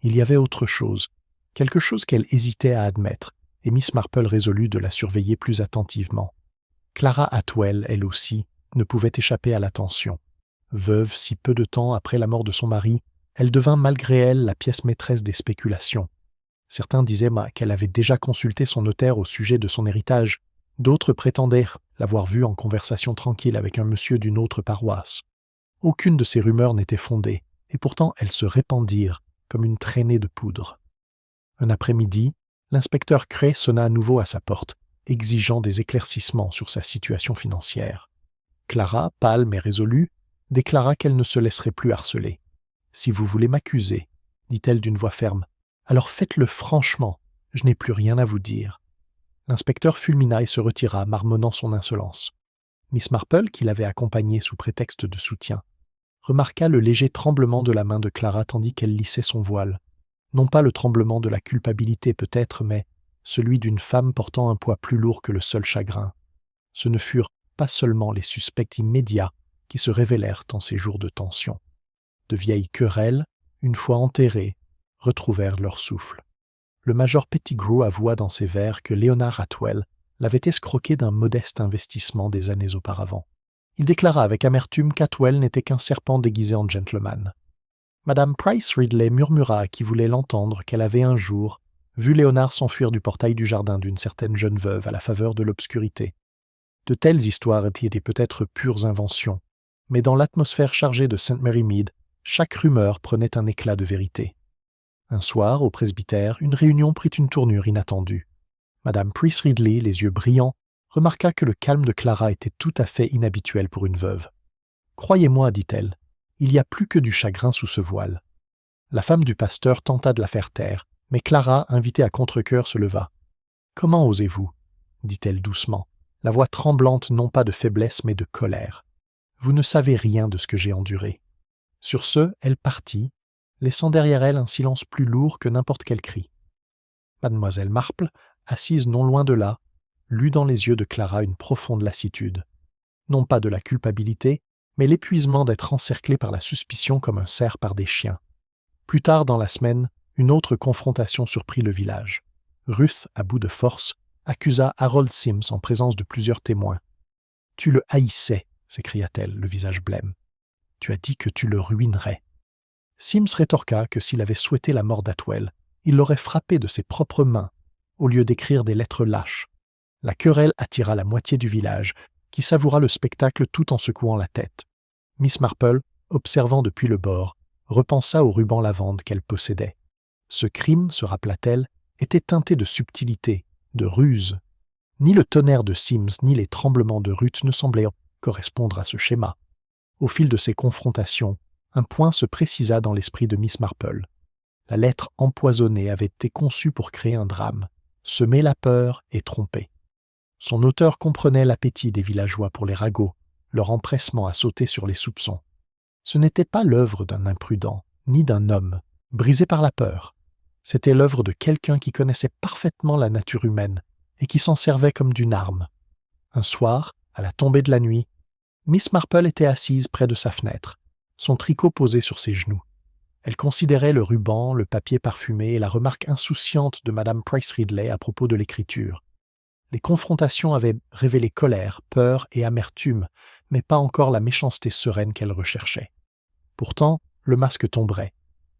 Il y avait autre chose, quelque chose qu'elle hésitait à admettre, et Miss Marple résolut de la surveiller plus attentivement. Clara Atwell, elle aussi, ne pouvait échapper à l'attention. Veuve si peu de temps après la mort de son mari, elle devint malgré elle la pièce maîtresse des spéculations. Certains disaient qu'elle avait déjà consulté son notaire au sujet de son héritage, d'autres prétendaient l'avoir vue en conversation tranquille avec un monsieur d'une autre paroisse. Aucune de ces rumeurs n'était fondée, et pourtant elles se répandirent comme une traînée de poudre. Un après-midi, l'inspecteur Cray sonna à nouveau à sa porte, exigeant des éclaircissements sur sa situation financière. Clara, pâle mais résolue, déclara qu'elle ne se laisserait plus harceler. « Si vous voulez m'accuser, dit-elle d'une voix ferme, alors faites-le franchement, je n'ai plus rien à vous dire. » L'inspecteur fulmina et se retira, marmonnant son insolence. Miss Marple, qui l'avait accompagnée sous prétexte de soutien, remarqua le léger tremblement de la main de Clara tandis qu'elle lissait son voile. Non pas le tremblement de la culpabilité peut-être, mais celui d'une femme portant un poids plus lourd que le seul chagrin. Ce ne furent pas seulement les suspects immédiats qui se révélèrent en ces jours de tension. De vieilles querelles, une fois enterrées, retrouvèrent leur souffle. Le major Pettigrew avoua dans ses vers que Leonard Atwell l'avait escroqué d'un modeste investissement des années auparavant. Il déclara avec amertume qu'Atwell n'était qu'un serpent déguisé en gentleman. Madame Price Ridley murmura à qui voulait l'entendre qu'elle avait un jour vu Léonard s'enfuir du portail du jardin d'une certaine jeune veuve à la faveur de l'obscurité. De telles histoires étaient peut-être pures inventions, mais dans l'atmosphère chargée de St. Mary Mead, chaque rumeur prenait un éclat de vérité. Un soir, au presbytère, une réunion prit une tournure inattendue. Madame Price Ridley, les yeux brillants, remarqua que le calme de Clara était tout à fait inhabituel pour une veuve. « Croyez-moi, dit-elle, il y a plus que du chagrin sous ce voile. » La femme du pasteur tenta de la faire taire, mais Clara, invitée à contre-cœur, se leva. « Comment osez-vous » dit-elle doucement, la voix tremblante non pas de faiblesse mais de colère. « Vous ne savez rien de ce que j'ai enduré. » Sur ce, elle partit, laissant derrière elle un silence plus lourd que n'importe quel cri. Mademoiselle Marple, assise non loin de là, lut dans les yeux de Clara une profonde lassitude. Non pas de la culpabilité, mais l'épuisement d'être encerclée par la suspicion comme un cerf par des chiens. Plus tard dans la semaine, une autre confrontation surprit le village. Ruth, à bout de force, accusa Harold Sims en présence de plusieurs témoins. « Tu le haïssais » s'écria-t-elle, le visage blême. « Tu as dit que tu le ruinerais. » Sims rétorqua que s'il avait souhaité la mort d'Atwell, il l'aurait frappé de ses propres mains, au lieu d'écrire des lettres lâches. La querelle attira la moitié du village, qui savoura le spectacle tout en secouant la tête. Miss Marple, observant depuis le bord, repensa au ruban lavande qu'elle possédait. Ce crime, se rappela-t-elle, était teinté de subtilité, de ruse. Ni le tonnerre de Sims ni les tremblements de Ruth ne semblaient correspondre à ce schéma. Au fil de ces confrontations, un point se précisa dans l'esprit de Miss Marple. La lettre empoisonnée avait été conçue pour créer un drame, semer la peur et tromper. Son auteur comprenait l'appétit des villageois pour les ragots, leur empressement à sauter sur les soupçons. Ce n'était pas l'œuvre d'un imprudent, ni d'un homme, brisé par la peur. C'était l'œuvre de quelqu'un qui connaissait parfaitement la nature humaine et qui s'en servait comme d'une arme. Un soir, à la tombée de la nuit, Miss Marple était assise près de sa fenêtre, son tricot posé sur ses genoux. Elle considérait le ruban, le papier parfumé et la remarque insouciante de Madame Price Ridley à propos de l'écriture. Les confrontations avaient révélé colère, peur et amertume, mais pas encore la méchanceté sereine qu'elle recherchait. Pourtant, le masque tomberait.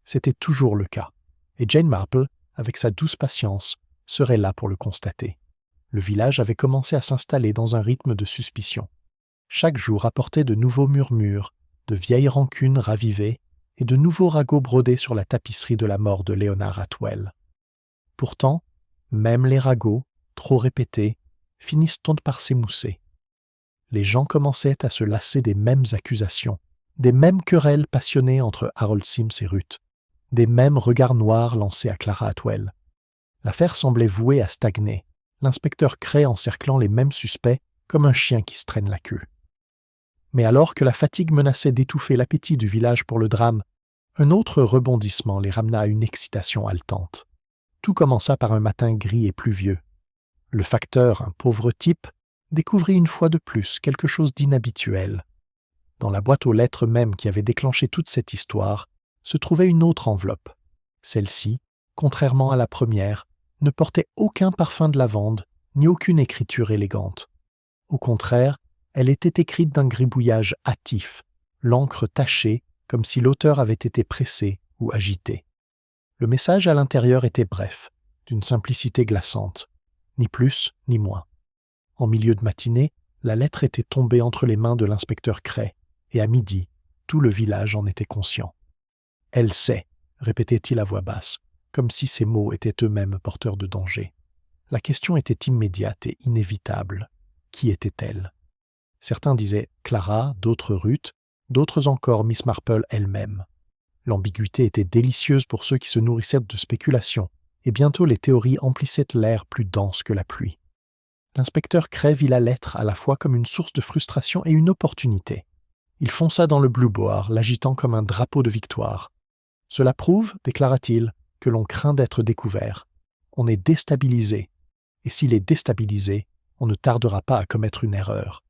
C'était toujours le cas. Et Jane Marple, avec sa douce patience, serait là pour le constater. Le village avait commencé à s'installer dans un rythme de suspicion. Chaque jour apportait de nouveaux murmures, de vieilles rancunes ravivées et de nouveaux ragots brodés sur la tapisserie de la mort de Leonard Atwell. Pourtant, même les ragots, trop répétés, finissent par s'émousser. Les gens commençaient à se lasser des mêmes accusations, des mêmes querelles passionnées entre Harold Sims et Ruth, des mêmes regards noirs lancés à Clara Atwell. L'affaire semblait vouée à stagner, l'inspecteur Cray encerclant les mêmes suspects comme un chien qui se traîne la queue. Mais alors que la fatigue menaçait d'étouffer l'appétit du village pour le drame, un autre rebondissement les ramena à une excitation haletante. Tout commença par un matin gris et pluvieux. Le facteur, un pauvre type, découvrit une fois de plus quelque chose d'inhabituel. Dans la boîte aux lettres même qui avait déclenché toute cette histoire, se trouvait une autre enveloppe. Celle-ci, contrairement à la première, ne portait aucun parfum de lavande, ni aucune écriture élégante. Au contraire, elle était écrite d'un gribouillage hâtif, l'encre tachée comme si l'auteur avait été pressé ou agité. Le message à l'intérieur était bref, d'une simplicité glaçante, ni plus ni moins. En milieu de matinée, la lettre était tombée entre les mains de l'inspecteur Cray, et à midi, tout le village en était conscient. « Elle sait », répétait-il à voix basse, comme si ces mots étaient eux-mêmes porteurs de danger. La question était immédiate et inévitable. Qui était-elle? Certains disaient Clara, d'autres Ruth, d'autres encore Miss Marple elle-même. L'ambiguïté était délicieuse pour ceux qui se nourrissaient de spéculations, et bientôt les théories emplissaient l'air plus dense que la pluie. L'inspecteur Cray vit la lettre à la fois comme une source de frustration et une opportunité. Il fonça dans le Blue Boar, l'agitant comme un drapeau de victoire. « Cela prouve, déclara-t-il, que l'on craint d'être découvert. On est déstabilisé, et s'il est déstabilisé, on ne tardera pas à commettre une erreur. »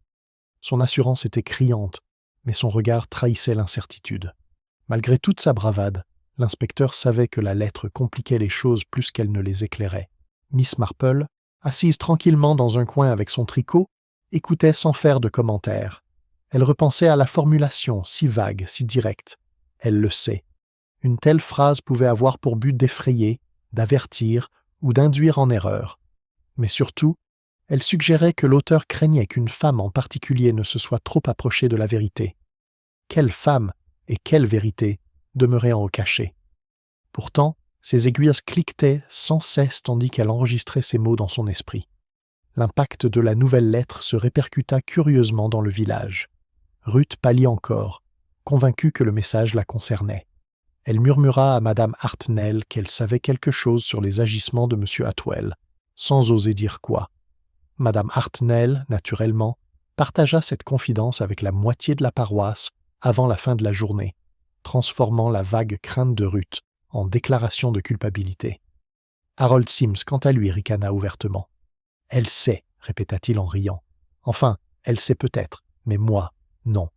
Son assurance était criante, mais son regard trahissait l'incertitude. Malgré toute sa bravade, l'inspecteur savait que la lettre compliquait les choses plus qu'elle ne les éclairait. Miss Marple, assise tranquillement dans un coin avec son tricot, écoutait sans faire de commentaires. Elle repensait à la formulation, si vague, si directe. Elle le sait. Une telle phrase pouvait avoir pour but d'effrayer, d'avertir ou d'induire en erreur. Mais surtout, elle suggérait que l'auteur craignait qu'une femme en particulier ne se soit trop approchée de la vérité. Quelle femme et quelle vérité demeurait en haut cachée? Pourtant, ses aiguilles cliquetaient sans cesse tandis qu'elle enregistrait ces mots dans son esprit. L'impact de la nouvelle lettre se répercuta curieusement dans le village. Ruth pâlit encore, convaincue que le message la concernait. Elle murmura à Madame Hartnell qu'elle savait quelque chose sur les agissements de M. Atwell, sans oser dire quoi. Madame Hartnell, naturellement, partagea cette confidence avec la moitié de la paroisse avant la fin de la journée, transformant la vague crainte de Ruth en déclaration de culpabilité. Harold Sims, quant à lui, ricana ouvertement. « Elle sait, répéta-t-il en riant. Enfin, elle sait peut-être, mais moi, non.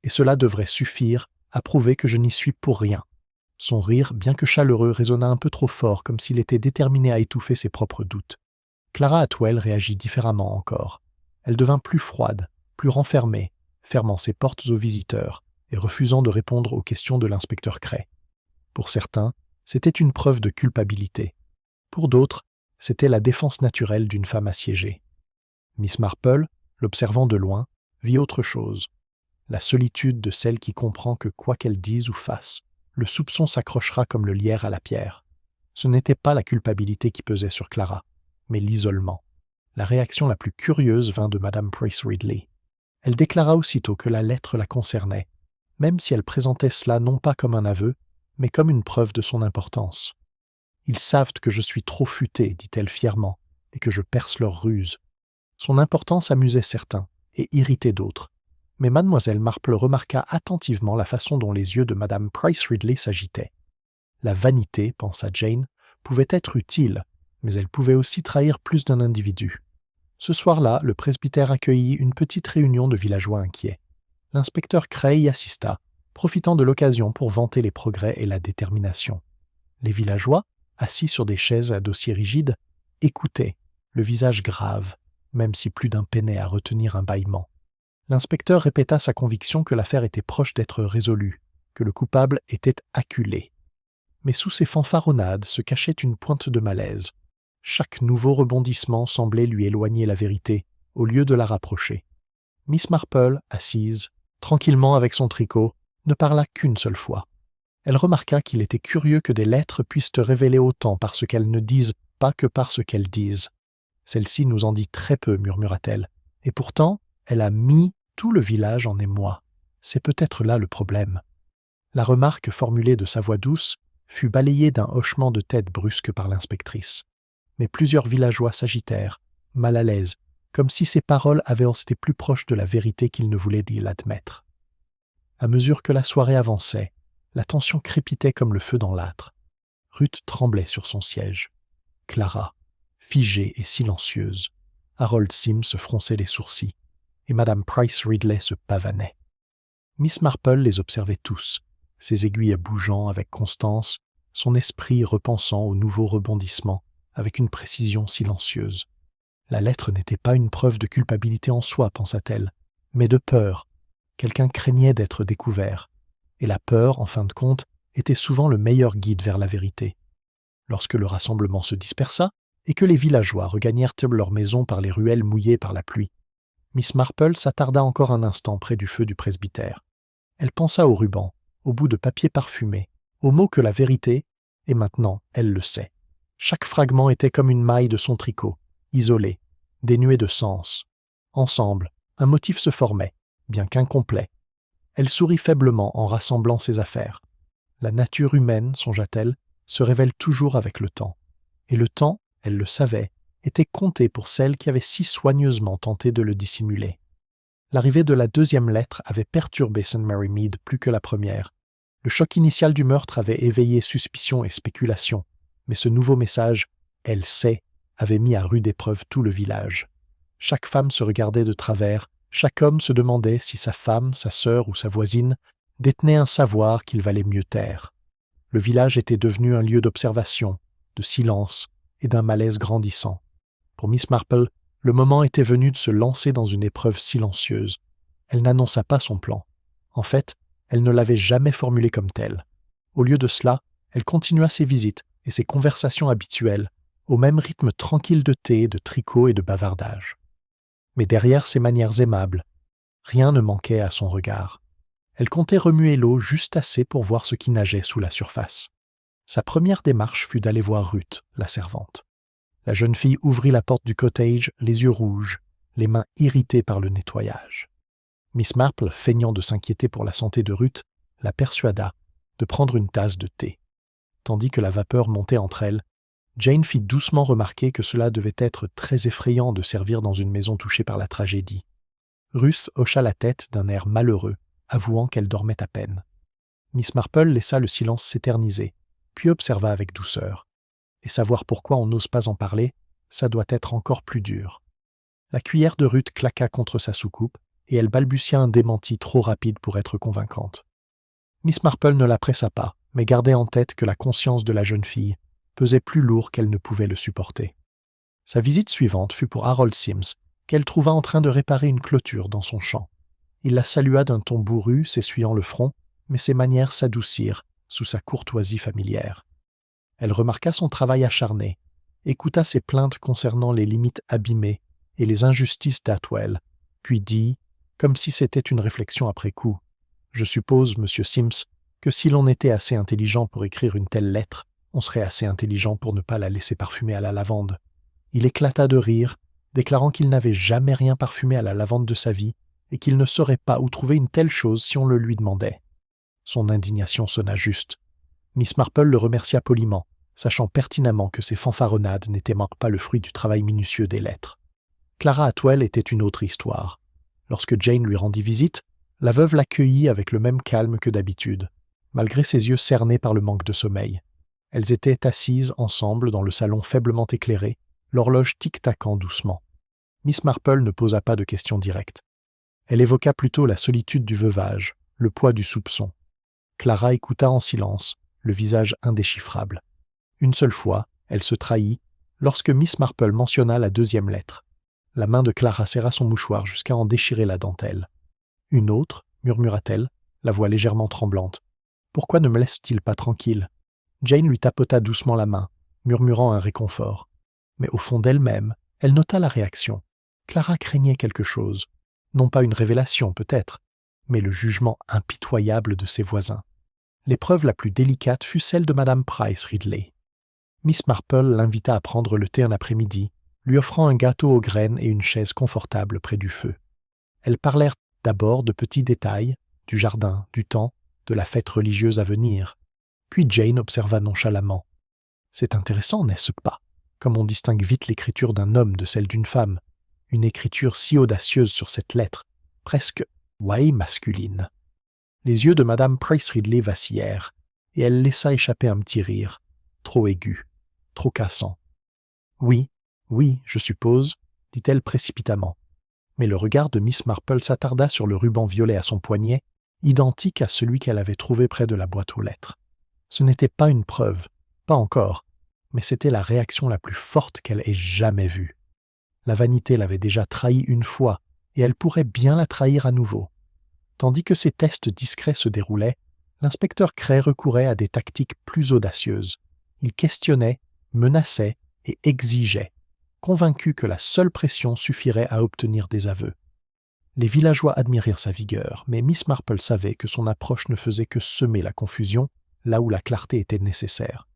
Et cela devrait suffire à prouver que je n'y suis pour rien. » Son rire, bien que chaleureux, résonna un peu trop fort, comme s'il était déterminé à étouffer ses propres doutes. Clara Atwell réagit différemment encore. Elle devint plus froide, plus renfermée, fermant ses portes aux visiteurs et refusant de répondre aux questions de l'inspecteur Cray. Pour certains, c'était une preuve de culpabilité. Pour d'autres, c'était la défense naturelle d'une femme assiégée. Miss Marple, l'observant de loin, vit autre chose. La solitude de celle qui comprend que quoi qu'elle dise ou fasse, le soupçon s'accrochera comme le lierre à la pierre. Ce n'était pas la culpabilité qui pesait sur Clara, mais l'isolement. La réaction la plus curieuse vint de Madame Price Ridley. Elle déclara aussitôt que la lettre la concernait, même si elle présentait cela non pas comme un aveu, mais comme une preuve de son importance. « Ils savent que je suis trop futée, dit-elle fièrement, et que je perce leurs ruses. » Son importance amusait certains et irritait d'autres, mais mademoiselle Marple remarqua attentivement la façon dont les yeux de Madame Price Ridley s'agitaient. La vanité, pensa Jane, pouvait être utile, mais elle pouvait aussi trahir plus d'un individu. Ce soir-là, le presbytère accueillit une petite réunion de villageois inquiets. L'inspecteur Cray y assista, profitant de l'occasion pour vanter les progrès et la détermination. Les villageois, assis sur des chaises à dossiers rigides, écoutaient, le visage grave, même si plus d'un peinait à retenir un bâillement. L'inspecteur répéta sa conviction que l'affaire était proche d'être résolue, que le coupable était acculé. Mais sous ces fanfaronnades se cachait une pointe de malaise. Chaque nouveau rebondissement semblait lui éloigner la vérité, au lieu de la rapprocher. Miss Marple, assise, tranquillement avec son tricot, ne parla qu'une seule fois. Elle remarqua qu'il était curieux que des lettres puissent te révéler autant par ce qu'elles ne disent pas que par ce qu'elles disent. Celle-ci nous en dit très peu, murmura-t-elle, et pourtant, elle a mis tout le village en émoi. C'est peut-être là le problème. La remarque formulée de sa voix douce fut balayée d'un hochement de tête brusque par l'inspectrice. Mais plusieurs villageois s'agitèrent, mal à l'aise, comme si ces paroles avaient été plus proches de la vérité qu'ils ne voulaient l'admettre. À mesure que la soirée avançait, la tension crépitait comme le feu dans l'âtre. Ruth tremblait sur son siège. Clara, figée et silencieuse, Harold Sims fronçait les sourcils, et Madame Price Ridley se pavanait. Miss Marple les observait tous, ses aiguilles bougeant avec constance, son esprit repensant aux nouveaux rebondissements avec une précision silencieuse. La lettre n'était pas une preuve de culpabilité en soi, pensa-t-elle, mais de peur. Quelqu'un craignait d'être découvert, et la peur, en fin de compte, était souvent le meilleur guide vers la vérité. Lorsque le rassemblement se dispersa, et que les villageois regagnèrent leur maison par les ruelles mouillées par la pluie, Miss Marple s'attarda encore un instant près du feu du presbytère. Elle pensa au ruban, au bout de papier parfumé, aux mots que la vérité, et maintenant elle le sait. Chaque fragment était comme une maille de son tricot, isolé, dénué de sens. Ensemble, un motif se formait, bien qu'incomplet. Elle sourit faiblement en rassemblant ses affaires. La nature humaine, songea-t-elle, se révèle toujours avec le temps. Et le temps, elle le savait, était compté pour celle qui avait si soigneusement tenté de le dissimuler. L'arrivée de la deuxième lettre avait perturbé St. Mary Mead plus que la première. Le choc initial du meurtre avait éveillé suspicion et spéculation, mais ce nouveau message « Elle sait » avait mis à rude épreuve tout le village. Chaque femme se regardait de travers, chaque homme se demandait si sa femme, sa sœur ou sa voisine détenait un savoir qu'il valait mieux taire. Le village était devenu un lieu d'observation, de silence et d'un malaise grandissant. Pour Miss Marple, le moment était venu de se lancer dans une épreuve silencieuse. Elle n'annonça pas son plan. En fait, elle ne l'avait jamais formulé comme tel. Au lieu de cela, elle continua ses visites et ses conversations habituelles, au même rythme tranquille de thé, de tricot et de bavardage. Mais derrière ses manières aimables, rien ne manquait à son regard. Elle comptait remuer l'eau juste assez pour voir ce qui nageait sous la surface. Sa première démarche fut d'aller voir Ruth, la servante. La jeune fille ouvrit la porte du cottage, les yeux rouges, les mains irritées par le nettoyage. Miss Marple, feignant de s'inquiéter pour la santé de Ruth, la persuada de prendre une tasse de thé. Tandis que la vapeur montait entre elles, Jane fit doucement remarquer que cela devait être très effrayant de servir dans une maison touchée par la tragédie. Ruth hocha la tête d'un air malheureux, avouant qu'elle dormait à peine. Miss Marple laissa le silence s'éterniser, puis observa avec douceur. Et savoir pourquoi on n'ose pas en parler, ça doit être encore plus dur. La cuillère de Ruth claqua contre sa soucoupe, et elle balbutia un démenti trop rapide pour être convaincante. Miss Marple ne la pressa pas, mais gardait en tête que la conscience de la jeune fille pesait plus lourd qu'elle ne pouvait le supporter. Sa visite suivante fut pour Harold Sims, qu'elle trouva en train de réparer une clôture dans son champ. Il la salua d'un ton bourru, s'essuyant le front, mais ses manières s'adoucirent sous sa courtoisie familière. Elle remarqua son travail acharné, écouta ses plaintes concernant les limites abîmées et les injustices d'Atwell, puis dit, comme si c'était une réflexion après coup, « Je suppose, monsieur Sims, que si l'on était assez intelligent pour écrire une telle lettre, on serait assez intelligent pour ne pas la laisser parfumer à la lavande. » Il éclata de rire, déclarant qu'il n'avait jamais rien parfumé à la lavande de sa vie et qu'il ne saurait pas où trouver une telle chose si on le lui demandait. Son indignation sonna juste. Miss Marple le remercia poliment, sachant pertinemment que ses fanfaronnades n'étaient pas le fruit du travail minutieux des lettres. Clara Atwell était une autre histoire. Lorsque Jane lui rendit visite, la veuve l'accueillit avec le même calme que d'habitude, malgré ses yeux cernés par le manque de sommeil. Elles étaient assises ensemble dans le salon faiblement éclairé, l'horloge tic-tacant doucement. Miss Marple ne posa pas de questions directes. Elle évoqua plutôt la solitude du veuvage, le poids du soupçon. Clara écouta en silence, le visage indéchiffrable. Une seule fois, elle se trahit, lorsque Miss Marple mentionna la deuxième lettre. La main de Clara serra son mouchoir jusqu'à en déchirer la dentelle. « Une autre » murmura-t-elle, la voix légèrement tremblante. « Pourquoi ne me laisse-t-il pas tranquille ?» Jane lui tapota doucement la main, murmurant un réconfort. Mais au fond d'elle-même, elle nota la réaction. Clara craignait quelque chose. Non pas une révélation, peut-être, mais le jugement impitoyable de ses voisins. L'épreuve la plus délicate fut celle de Madame Price Ridley. Miss Marple l'invita à prendre le thé un après-midi, lui offrant un gâteau aux graines et une chaise confortable près du feu. Elles parlèrent d'abord de petits détails, du jardin, du temps, de la fête religieuse à venir. Puis Jane observa nonchalamment. « C'est intéressant, n'est-ce pas, comme on distingue vite l'écriture d'un homme de celle d'une femme, une écriture si audacieuse sur cette lettre, presque masculine. » Les yeux de Madame Price Ridley vacillèrent, et elle laissa échapper un petit rire, trop aigu, trop cassant. « Oui, je suppose, » dit-elle précipitamment. Mais le regard de Miss Marple s'attarda sur le ruban violet à son poignet, identique à celui qu'elle avait trouvé près de la boîte aux lettres. Ce n'était pas une preuve, pas encore, mais c'était la réaction la plus forte qu'elle ait jamais vue. La vanité l'avait déjà trahie une fois, et elle pourrait bien la trahir à nouveau. Tandis que ces tests discrets se déroulaient, l'inspecteur Cray recourait à des tactiques plus audacieuses. Il questionnait, menaçait et exigeait, convaincu que la seule pression suffirait à obtenir des aveux. Les villageois admirèrent sa vigueur, mais Miss Marple savait que son approche ne faisait que semer la confusion là où la clarté était nécessaire.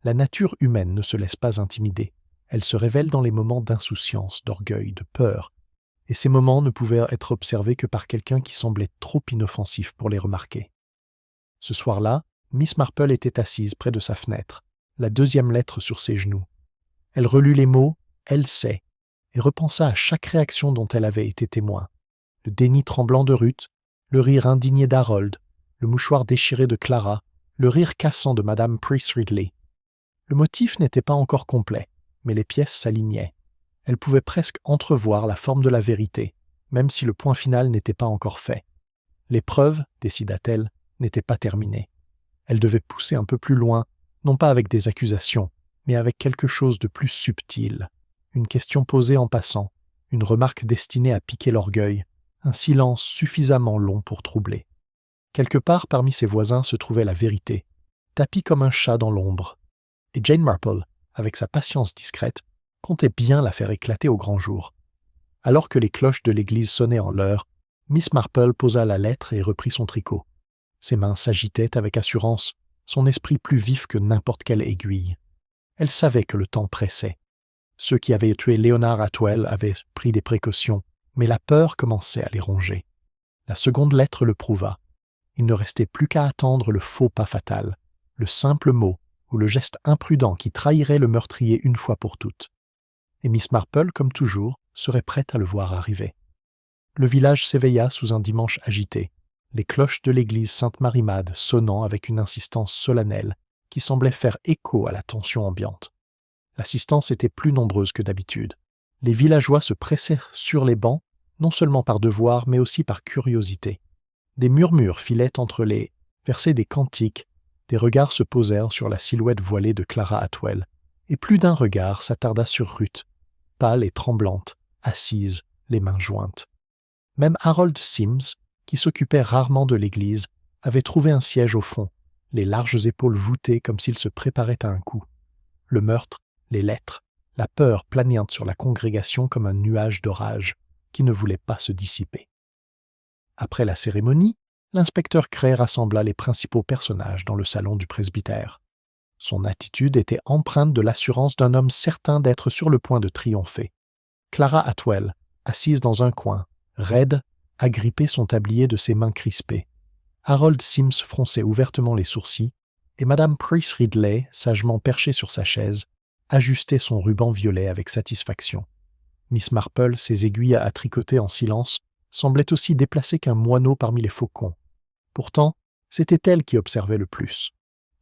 La nature humaine ne se laisse pas intimider. Elle se révèle dans les moments d'insouciance, d'orgueil, de peur, et ces moments ne pouvaient être observés que par quelqu'un qui semblait trop inoffensif pour les remarquer. Ce soir-là, Miss Marple était assise près de sa fenêtre, la deuxième lettre sur ses genoux. Elle relut les mots « Elle sait » et repensa à chaque réaction dont elle avait été témoin. Le déni tremblant de Ruth, le rire indigné d'Harold, le mouchoir déchiré de Clara, le rire cassant de Madame Price Ridley. Le motif n'était pas encore complet, mais les pièces s'alignaient. Elle pouvait presque entrevoir la forme de la vérité, même si le point final n'était pas encore fait. L'épreuve, décida-t-elle, n'était pas terminée. Elle devait pousser un peu plus loin, non pas avec des accusations, mais avec quelque chose de plus subtil. Une question posée en passant, une remarque destinée à piquer l'orgueil, un silence suffisamment long pour troubler. Quelque part parmi ses voisins se trouvait la vérité, tapie comme un chat dans l'ombre. Et Jane Marple, avec sa patience discrète, comptait bien la faire éclater au grand jour. Alors que les cloches de l'église sonnaient en l'heure, Miss Marple posa la lettre et reprit son tricot. Ses mains s'agitaient avec assurance, son esprit plus vif que n'importe quelle aiguille. Elle savait que le temps pressait. Ceux qui avaient tué Leonard Atwell avaient pris des précautions, mais la peur commençait à les ronger. La seconde lettre le prouva. Il ne restait plus qu'à attendre le faux pas fatal, le simple mot ou le geste imprudent qui trahirait le meurtrier une fois pour toutes. Et Miss Marple, comme toujours, serait prête à le voir arriver. Le village s'éveilla sous un dimanche agité, les cloches de l'église Sainte-Marie-Made sonnant avec une insistance solennelle qui semblait faire écho à la tension ambiante. L'assistance était plus nombreuse que d'habitude. Les villageois se pressèrent sur les bancs, non seulement par devoir, mais aussi par curiosité. Des murmures filaient entre les versets des cantiques, des regards se posèrent sur la silhouette voilée de Clara Atwell, et plus d'un regard s'attarda sur Ruth, pâle et tremblante, assise, les mains jointes. Même Harold Sims, qui s'occupait rarement de l'église, avait trouvé un siège au fond, les larges épaules voûtées comme s'il se préparait à un coup. Le meurtre, les lettres, la peur planait sur la congrégation comme un nuage d'orage qui ne voulait pas se dissiper. Après la cérémonie, l'inspecteur Cray rassembla les principaux personnages dans le salon du presbytère. Son attitude était empreinte de l'assurance d'un homme certain d'être sur le point de triompher. Clara Atwell, assise dans un coin, raide, agrippait son tablier de ses mains crispées. Harold Sims fronçait ouvertement les sourcils, et Madame Price Ridley, sagement perchée sur sa chaise, ajustait son ruban violet avec satisfaction. Miss Marple, ses aiguilles à tricoter en silence, semblait aussi déplacée qu'un moineau parmi les faucons. Pourtant, c'était elle qui observait le plus.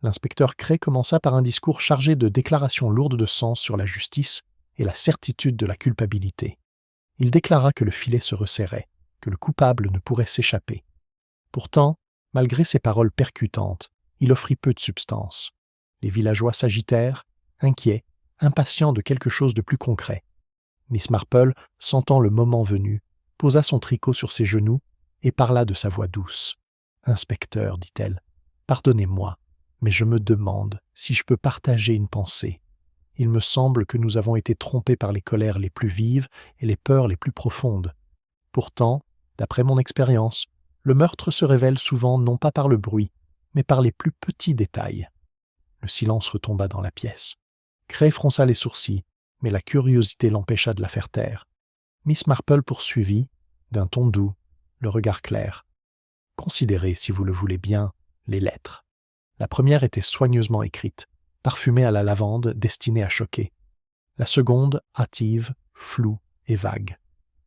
L'inspecteur Cray commença par un discours chargé de déclarations lourdes de sens sur la justice et la certitude de la culpabilité. Il déclara que le filet se resserrait, que le coupable ne pourrait s'échapper. Pourtant, malgré ces paroles percutantes, il offrit peu de substance. Les villageois s'agitèrent, inquiets, impatients de quelque chose de plus concret. Miss Marple, sentant le moment venu, posa son tricot sur ses genoux et parla de sa voix douce. « Inspecteur, dit-elle, pardonnez-moi, mais je me demande si je peux partager une pensée. Il me semble que nous avons été trompés par les colères les plus vives et les peurs les plus profondes. Pourtant, d'après mon expérience, le meurtre se révèle souvent non pas par le bruit, mais par les plus petits détails. » Le silence retomba dans la pièce. Cray fronça les sourcils, mais la curiosité l'empêcha de la faire taire. Miss Marple poursuivit, d'un ton doux, le regard clair. « Considérez, si vous le voulez bien, les lettres. La première était soigneusement écrite, parfumée à la lavande, destinée à choquer. La seconde, hâtive, floue et vague.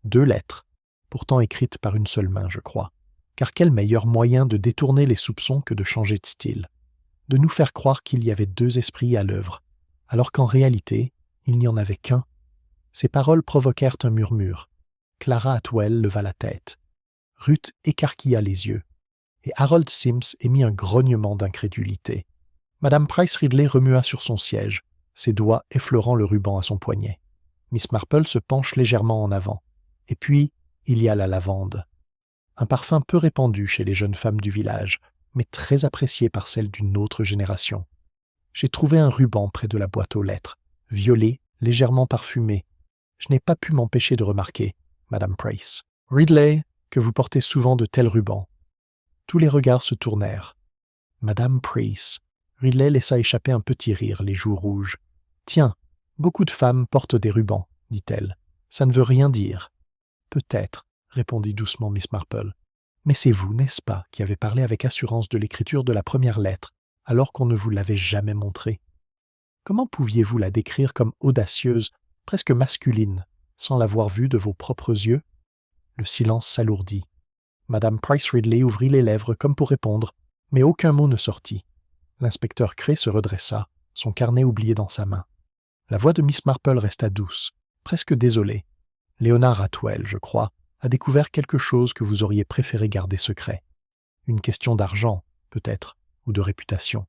2 lettres, pourtant écrites par une seule main, je crois. Car quel meilleur moyen de détourner les soupçons que de changer de style, de nous faire croire qu'il y avait 2 esprits à l'œuvre, alors qu'en réalité, il n'y en avait qu'un. Ces paroles provoquèrent un murmure. Clara Atwell leva la tête. Ruth écarquilla les yeux, et Harold Sims émit un grognement d'incrédulité. Madame Price Ridley remua sur son siège, ses doigts effleurant le ruban à son poignet. Miss Marple se penche légèrement en avant. Et puis, il y a la lavande. Un parfum peu répandu chez les jeunes femmes du village, mais très apprécié par celles d'une autre génération. J'ai trouvé un ruban près de la boîte aux lettres, violet, légèrement parfumé. Je n'ai pas pu m'empêcher de remarquer, Madame Price. Ridley, que vous portez souvent de tels rubans. Tous les regards se tournèrent. Madame Price. Ridley laissa échapper un petit rire, les joues rouges. Tiens, beaucoup de femmes portent des rubans, dit-elle. Ça ne veut rien dire. Peut-être, répondit doucement Miss Marple. Mais c'est vous, n'est-ce pas, qui avez parlé avec assurance de l'écriture de la première lettre, alors qu'on ne vous l'avait jamais montrée. Comment pouviez-vous la décrire comme audacieuse, presque masculine, sans l'avoir vue de vos propres yeux? Le silence s'alourdit. Madame Price Ridley ouvrit les lèvres comme pour répondre, mais aucun mot ne sortit. L'inspecteur Cray se redressa, son carnet oublié dans sa main. La voix de Miss Marple resta douce, presque désolée. Léonard Atwell, je crois, a découvert quelque chose que vous auriez préféré garder secret. Une question d'argent, peut-être, ou de réputation.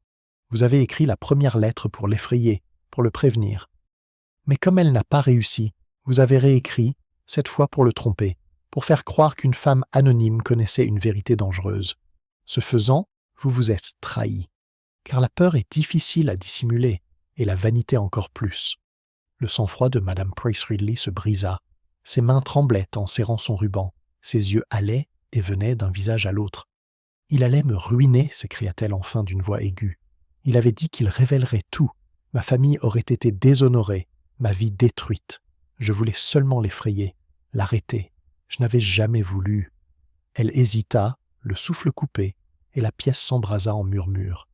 Vous avez écrit la première lettre pour l'effrayer, pour le prévenir. Mais comme elle n'a pas réussi, vous avez réécrit, cette fois pour le tromper, pour faire croire qu'une femme anonyme connaissait une vérité dangereuse. Ce faisant, vous vous êtes trahi. Car la peur est difficile à dissimuler, et la vanité encore plus. Le sang-froid de Madame Price Ridley se brisa. Ses mains tremblaient en serrant son ruban. Ses yeux allaient et venaient d'un visage à l'autre. « Il allait me ruiner » s'écria-t-elle enfin d'une voix aiguë. « Il avait dit qu'il révélerait tout. Ma famille aurait été déshonorée, ma vie détruite. Je voulais seulement l'effrayer, l'arrêter. Je n'avais jamais voulu. » Elle hésita, le souffle coupé, et la pièce s'embrasa en murmures.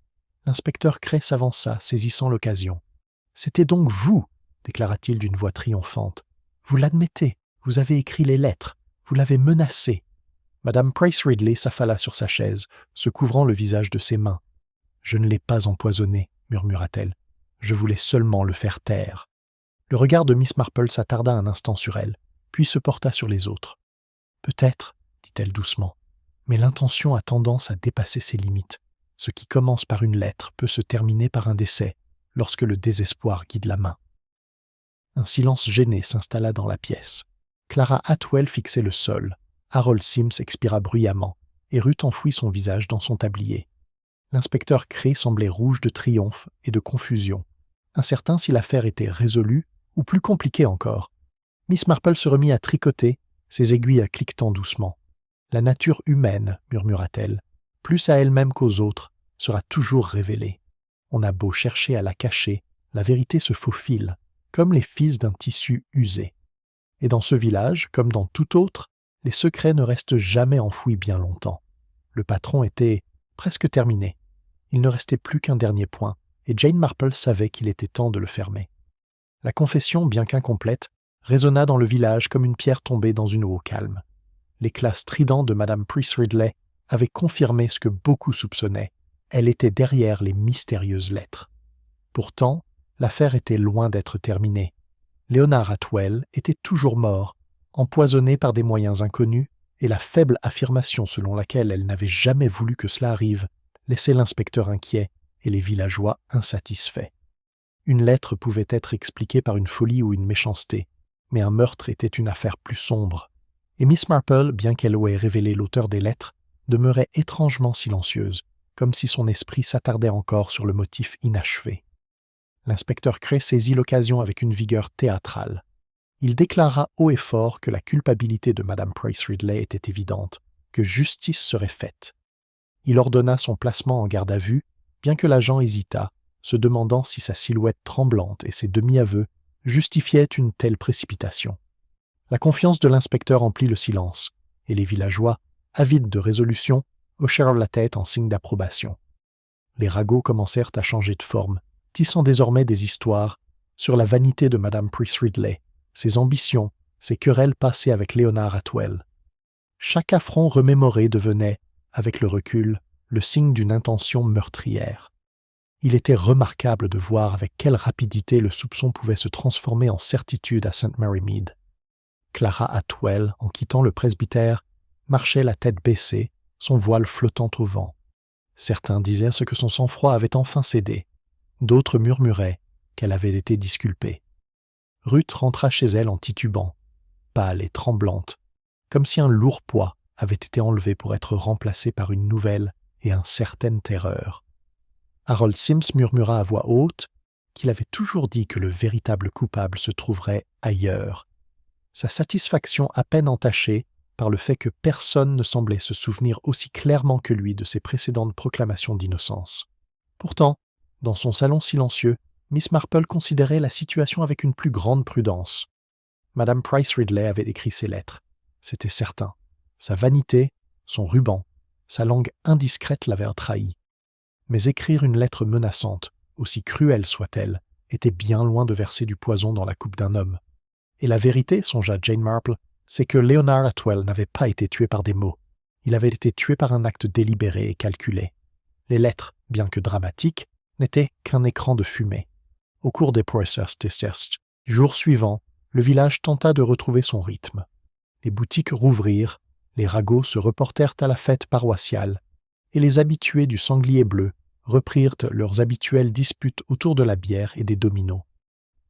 L'inspecteur Cray s'avança, saisissant l'occasion. « C'était donc vous » déclara-t-il d'une voix triomphante. « Vous l'admettez, vous avez écrit les lettres, vous l'avez menacé. » Madame Price Ridley s'affala sur sa chaise, se couvrant le visage de ses mains. « Je ne l'ai pas empoisonné, » murmura-t-elle. « Je voulais seulement le faire taire. » Le regard de Miss Marple s'attarda un instant sur elle, puis se porta sur les autres. « Peut-être, » dit-elle doucement, « mais l'intention a tendance à dépasser ses limites. Ce qui commence par une lettre peut se terminer par un décès, lorsque le désespoir guide la main. » Un silence gêné s'installa dans la pièce. Clara Atwell fixait le sol. Harold Sims expira bruyamment, et Ruth enfouit son visage dans son tablier. L'inspecteur Cray semblait rouge de triomphe et de confusion, incertain si l'affaire était résolue ou plus compliquée encore. Miss Marple se remit à tricoter, ses aiguilles cliquetant doucement. « La nature humaine, » murmura-t-elle, « plus à elle-même qu'aux autres, sera toujours révélée. On a beau chercher à la cacher, la vérité se faufile, comme les fils d'un tissu usé. Et dans ce village, comme dans tout autre, les secrets ne restent jamais enfouis bien longtemps. Le patron était presque terminé. Il ne restait plus qu'un dernier point, et Jane Marple savait qu'il était temps de le fermer. La confession, bien qu'incomplète, résonna dans le village comme une pierre tombée dans une eau calme. L'éclat strident de Madame Price Ridley avait confirmé ce que beaucoup soupçonnaient. Elle était derrière les mystérieuses lettres. Pourtant, l'affaire était loin d'être terminée. Léonard Atwell était toujours mort, empoisonné par des moyens inconnus, et la faible affirmation selon laquelle elle n'avait jamais voulu que cela arrive laissait l'inspecteur inquiet et les villageois insatisfaits. Une lettre pouvait être expliquée par une folie ou une méchanceté, mais un meurtre était une affaire plus sombre. Et Miss Marple, bien qu'elle ait révélé l'auteur des lettres, demeurait étrangement silencieuse, comme si son esprit s'attardait encore sur le motif inachevé. L'inspecteur Cray saisit l'occasion avec une vigueur théâtrale. Il déclara haut et fort que la culpabilité de Madame Price Ridley était évidente, que justice serait faite. Il ordonna son placement en garde à vue, bien que l'agent hésitât, se demandant si sa silhouette tremblante et ses demi-aveux justifiaient une telle précipitation. La confiance de l'inspecteur emplit le silence, et les villageois, avides de résolution, hochèrent la tête en signe d'approbation. Les ragots commencèrent à changer de forme, tissant désormais des histoires sur la vanité de Madame Price Ridley, ses ambitions, ses querelles passées avec Léonard Atwell. Chaque affront remémoré devenait, avec le recul, le signe d'une intention meurtrière. Il était remarquable de voir avec quelle rapidité le soupçon pouvait se transformer en certitude à St. Mary Mead. Clara Atwell, en quittant le presbytère, marchait la tête baissée, son voile flottant au vent. Certains disaient que son sang-froid avait enfin cédé. D'autres murmuraient qu'elle avait été disculpée. Ruth rentra chez elle en titubant, pâle et tremblante, comme si un lourd poids avait été enlevé pour être remplacé par une nouvelle et incertaine terreur. Harold Sims murmura à voix haute qu'il avait toujours dit que le véritable coupable se trouverait ailleurs. Sa satisfaction à peine entachée par le fait que personne ne semblait se souvenir aussi clairement que lui de ses précédentes proclamations d'innocence. Pourtant, dans son salon silencieux, Miss Marple considérait la situation avec une plus grande prudence. Madame Price Ridley avait écrit ses lettres. C'était certain. Sa vanité, son ruban, sa langue indiscrète l'avaient trahi. Mais écrire une lettre menaçante, aussi cruelle soit-elle, était bien loin de verser du poison dans la coupe d'un homme. Et la vérité, songea Jane Marple, c'est que Leonard Atwell n'avait pas été tué par des mots. Il avait été tué par un acte délibéré et calculé. Les lettres, bien que dramatiques, n'étaient qu'un écran de fumée. Au cours des procès, jour suivant, le village tenta de retrouver son rythme. Les boutiques rouvrirent, les ragots se reportèrent à la fête paroissiale, et les habitués du sanglier bleu reprirent leurs habituelles disputes autour de la bière et des dominos.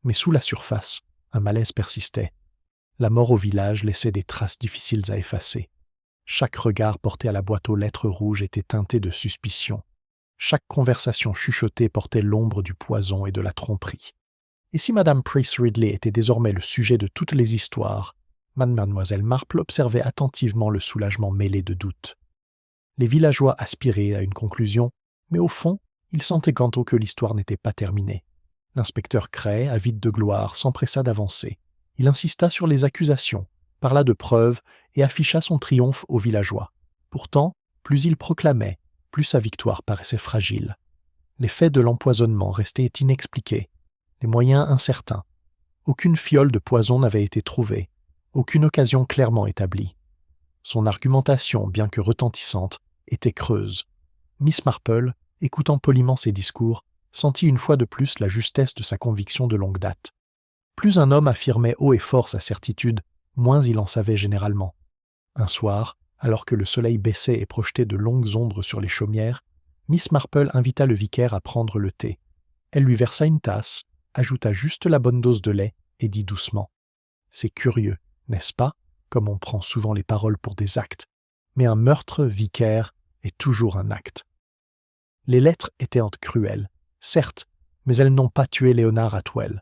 Mais sous la surface, un malaise persistait. La mort au village laissait des traces difficiles à effacer. Chaque regard porté à la boîte aux lettres rouges était teinté de suspicion. Chaque conversation chuchotée portait l'ombre du poison et de la tromperie. Et si Madame Price Ridley était désormais le sujet de toutes les histoires, Mademoiselle Marple observait attentivement le soulagement mêlé de doute. Les villageois aspiraient à une conclusion, mais au fond, ils sentaient quant que l'histoire n'était pas terminée. L'inspecteur Cray, avide de gloire, s'empressa d'avancer. Il insista sur les accusations, parla de preuves et afficha son triomphe aux villageois. Pourtant, plus il proclamait, plus sa victoire paraissait fragile. Les faits de l'empoisonnement restaient inexpliqués, les moyens incertains. Aucune fiole de poison n'avait été trouvée, aucune occasion clairement établie. Son argumentation, bien que retentissante, était creuse. Miss Marple, écoutant poliment ses discours, sentit une fois de plus la justesse de sa conviction de longue date. Plus un homme affirmait haut et fort sa certitude, moins il en savait généralement. Un soir, alors que le soleil baissait et projetait de longues ombres sur les chaumières, Miss Marple invita le vicaire à prendre le thé. Elle lui versa une tasse, ajouta juste la bonne dose de lait et dit doucement « C'est curieux, n'est-ce pas, comme on prend souvent les paroles pour des actes, mais un meurtre, vicaire, est toujours un acte. » Les lettres étaient cruelles, certes, mais elles n'ont pas tué Leonard Atwell.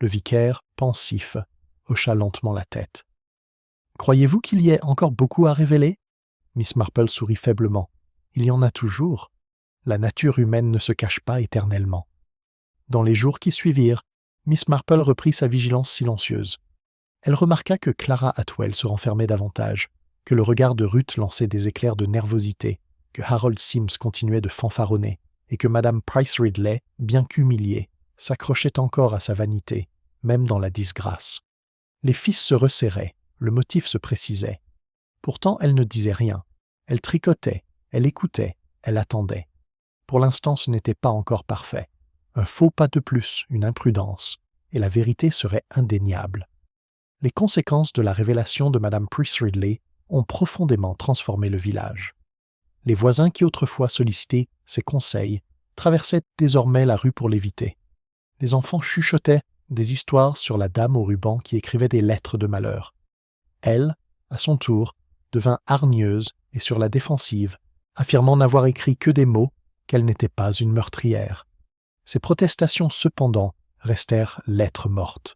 Le vicaire, pensif, hocha lentement la tête. « Croyez-vous qu'il y ait encore beaucoup à révéler » Miss Marple sourit faiblement. « Il y en a toujours. La nature humaine ne se cache pas éternellement. » Dans les jours qui suivirent, Miss Marple reprit sa vigilance silencieuse. Elle remarqua que Clara Atwell se renfermait davantage, que le regard de Ruth lançait des éclairs de nervosité, que Harold Sims continuait de fanfaronner, et que Madame Price Ridley, bien qu'humiliée, s'accrochait encore à sa vanité, même dans la disgrâce. Les fils se resserraient, le motif se précisait. Pourtant, elle ne disait rien. Elle tricotait, elle écoutait, elle attendait. Pour l'instant, ce n'était pas encore parfait. Un faux pas de plus, une imprudence, et la vérité serait indéniable. Les conséquences de la révélation de Madame Price Ridley ont profondément transformé le village. Les voisins qui autrefois sollicitaient ses conseils traversaient désormais la rue pour l'éviter. Les enfants chuchotaient des histoires sur la dame au ruban qui écrivait des lettres de malheur. Elle, à son tour, devint hargneuse et sur la défensive, affirmant n'avoir écrit que des mots, qu'elle n'était pas une meurtrière. Ces protestations, cependant, restèrent lettres mortes.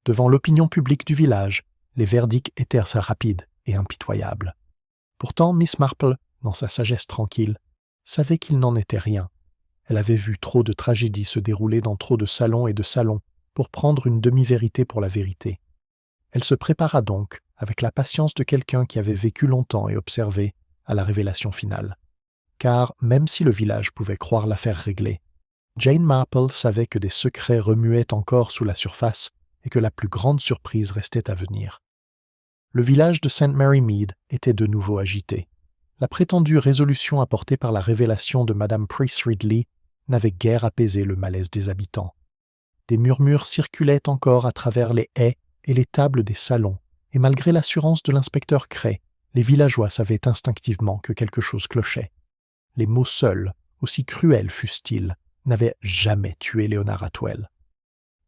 Devant l'opinion publique du village, les verdicts étaient rapides et impitoyables. Pourtant, Miss Marple, dans sa sagesse tranquille, savait qu'il n'en était rien. Elle avait vu trop de tragédies se dérouler dans trop de salons et de salons pour prendre une demi-vérité pour la vérité. Elle se prépara donc, avec la patience de quelqu'un qui avait vécu longtemps et observé, à la révélation finale. Car, même si le village pouvait croire l'affaire réglée, Jane Marple savait que des secrets remuaient encore sous la surface et que la plus grande surprise restait à venir. Le village de St. Mary Mead était de nouveau agité. La prétendue résolution apportée par la révélation de Madame Price Ridley n'avait guère apaisé le malaise des habitants. Des murmures circulaient encore à travers les haies et les tables des salons, et malgré l'assurance de l'inspecteur Cray, les villageois savaient instinctivement que quelque chose clochait. Les mots seuls, aussi cruels fussent-ils, n'avait jamais tué Leonard Atwell.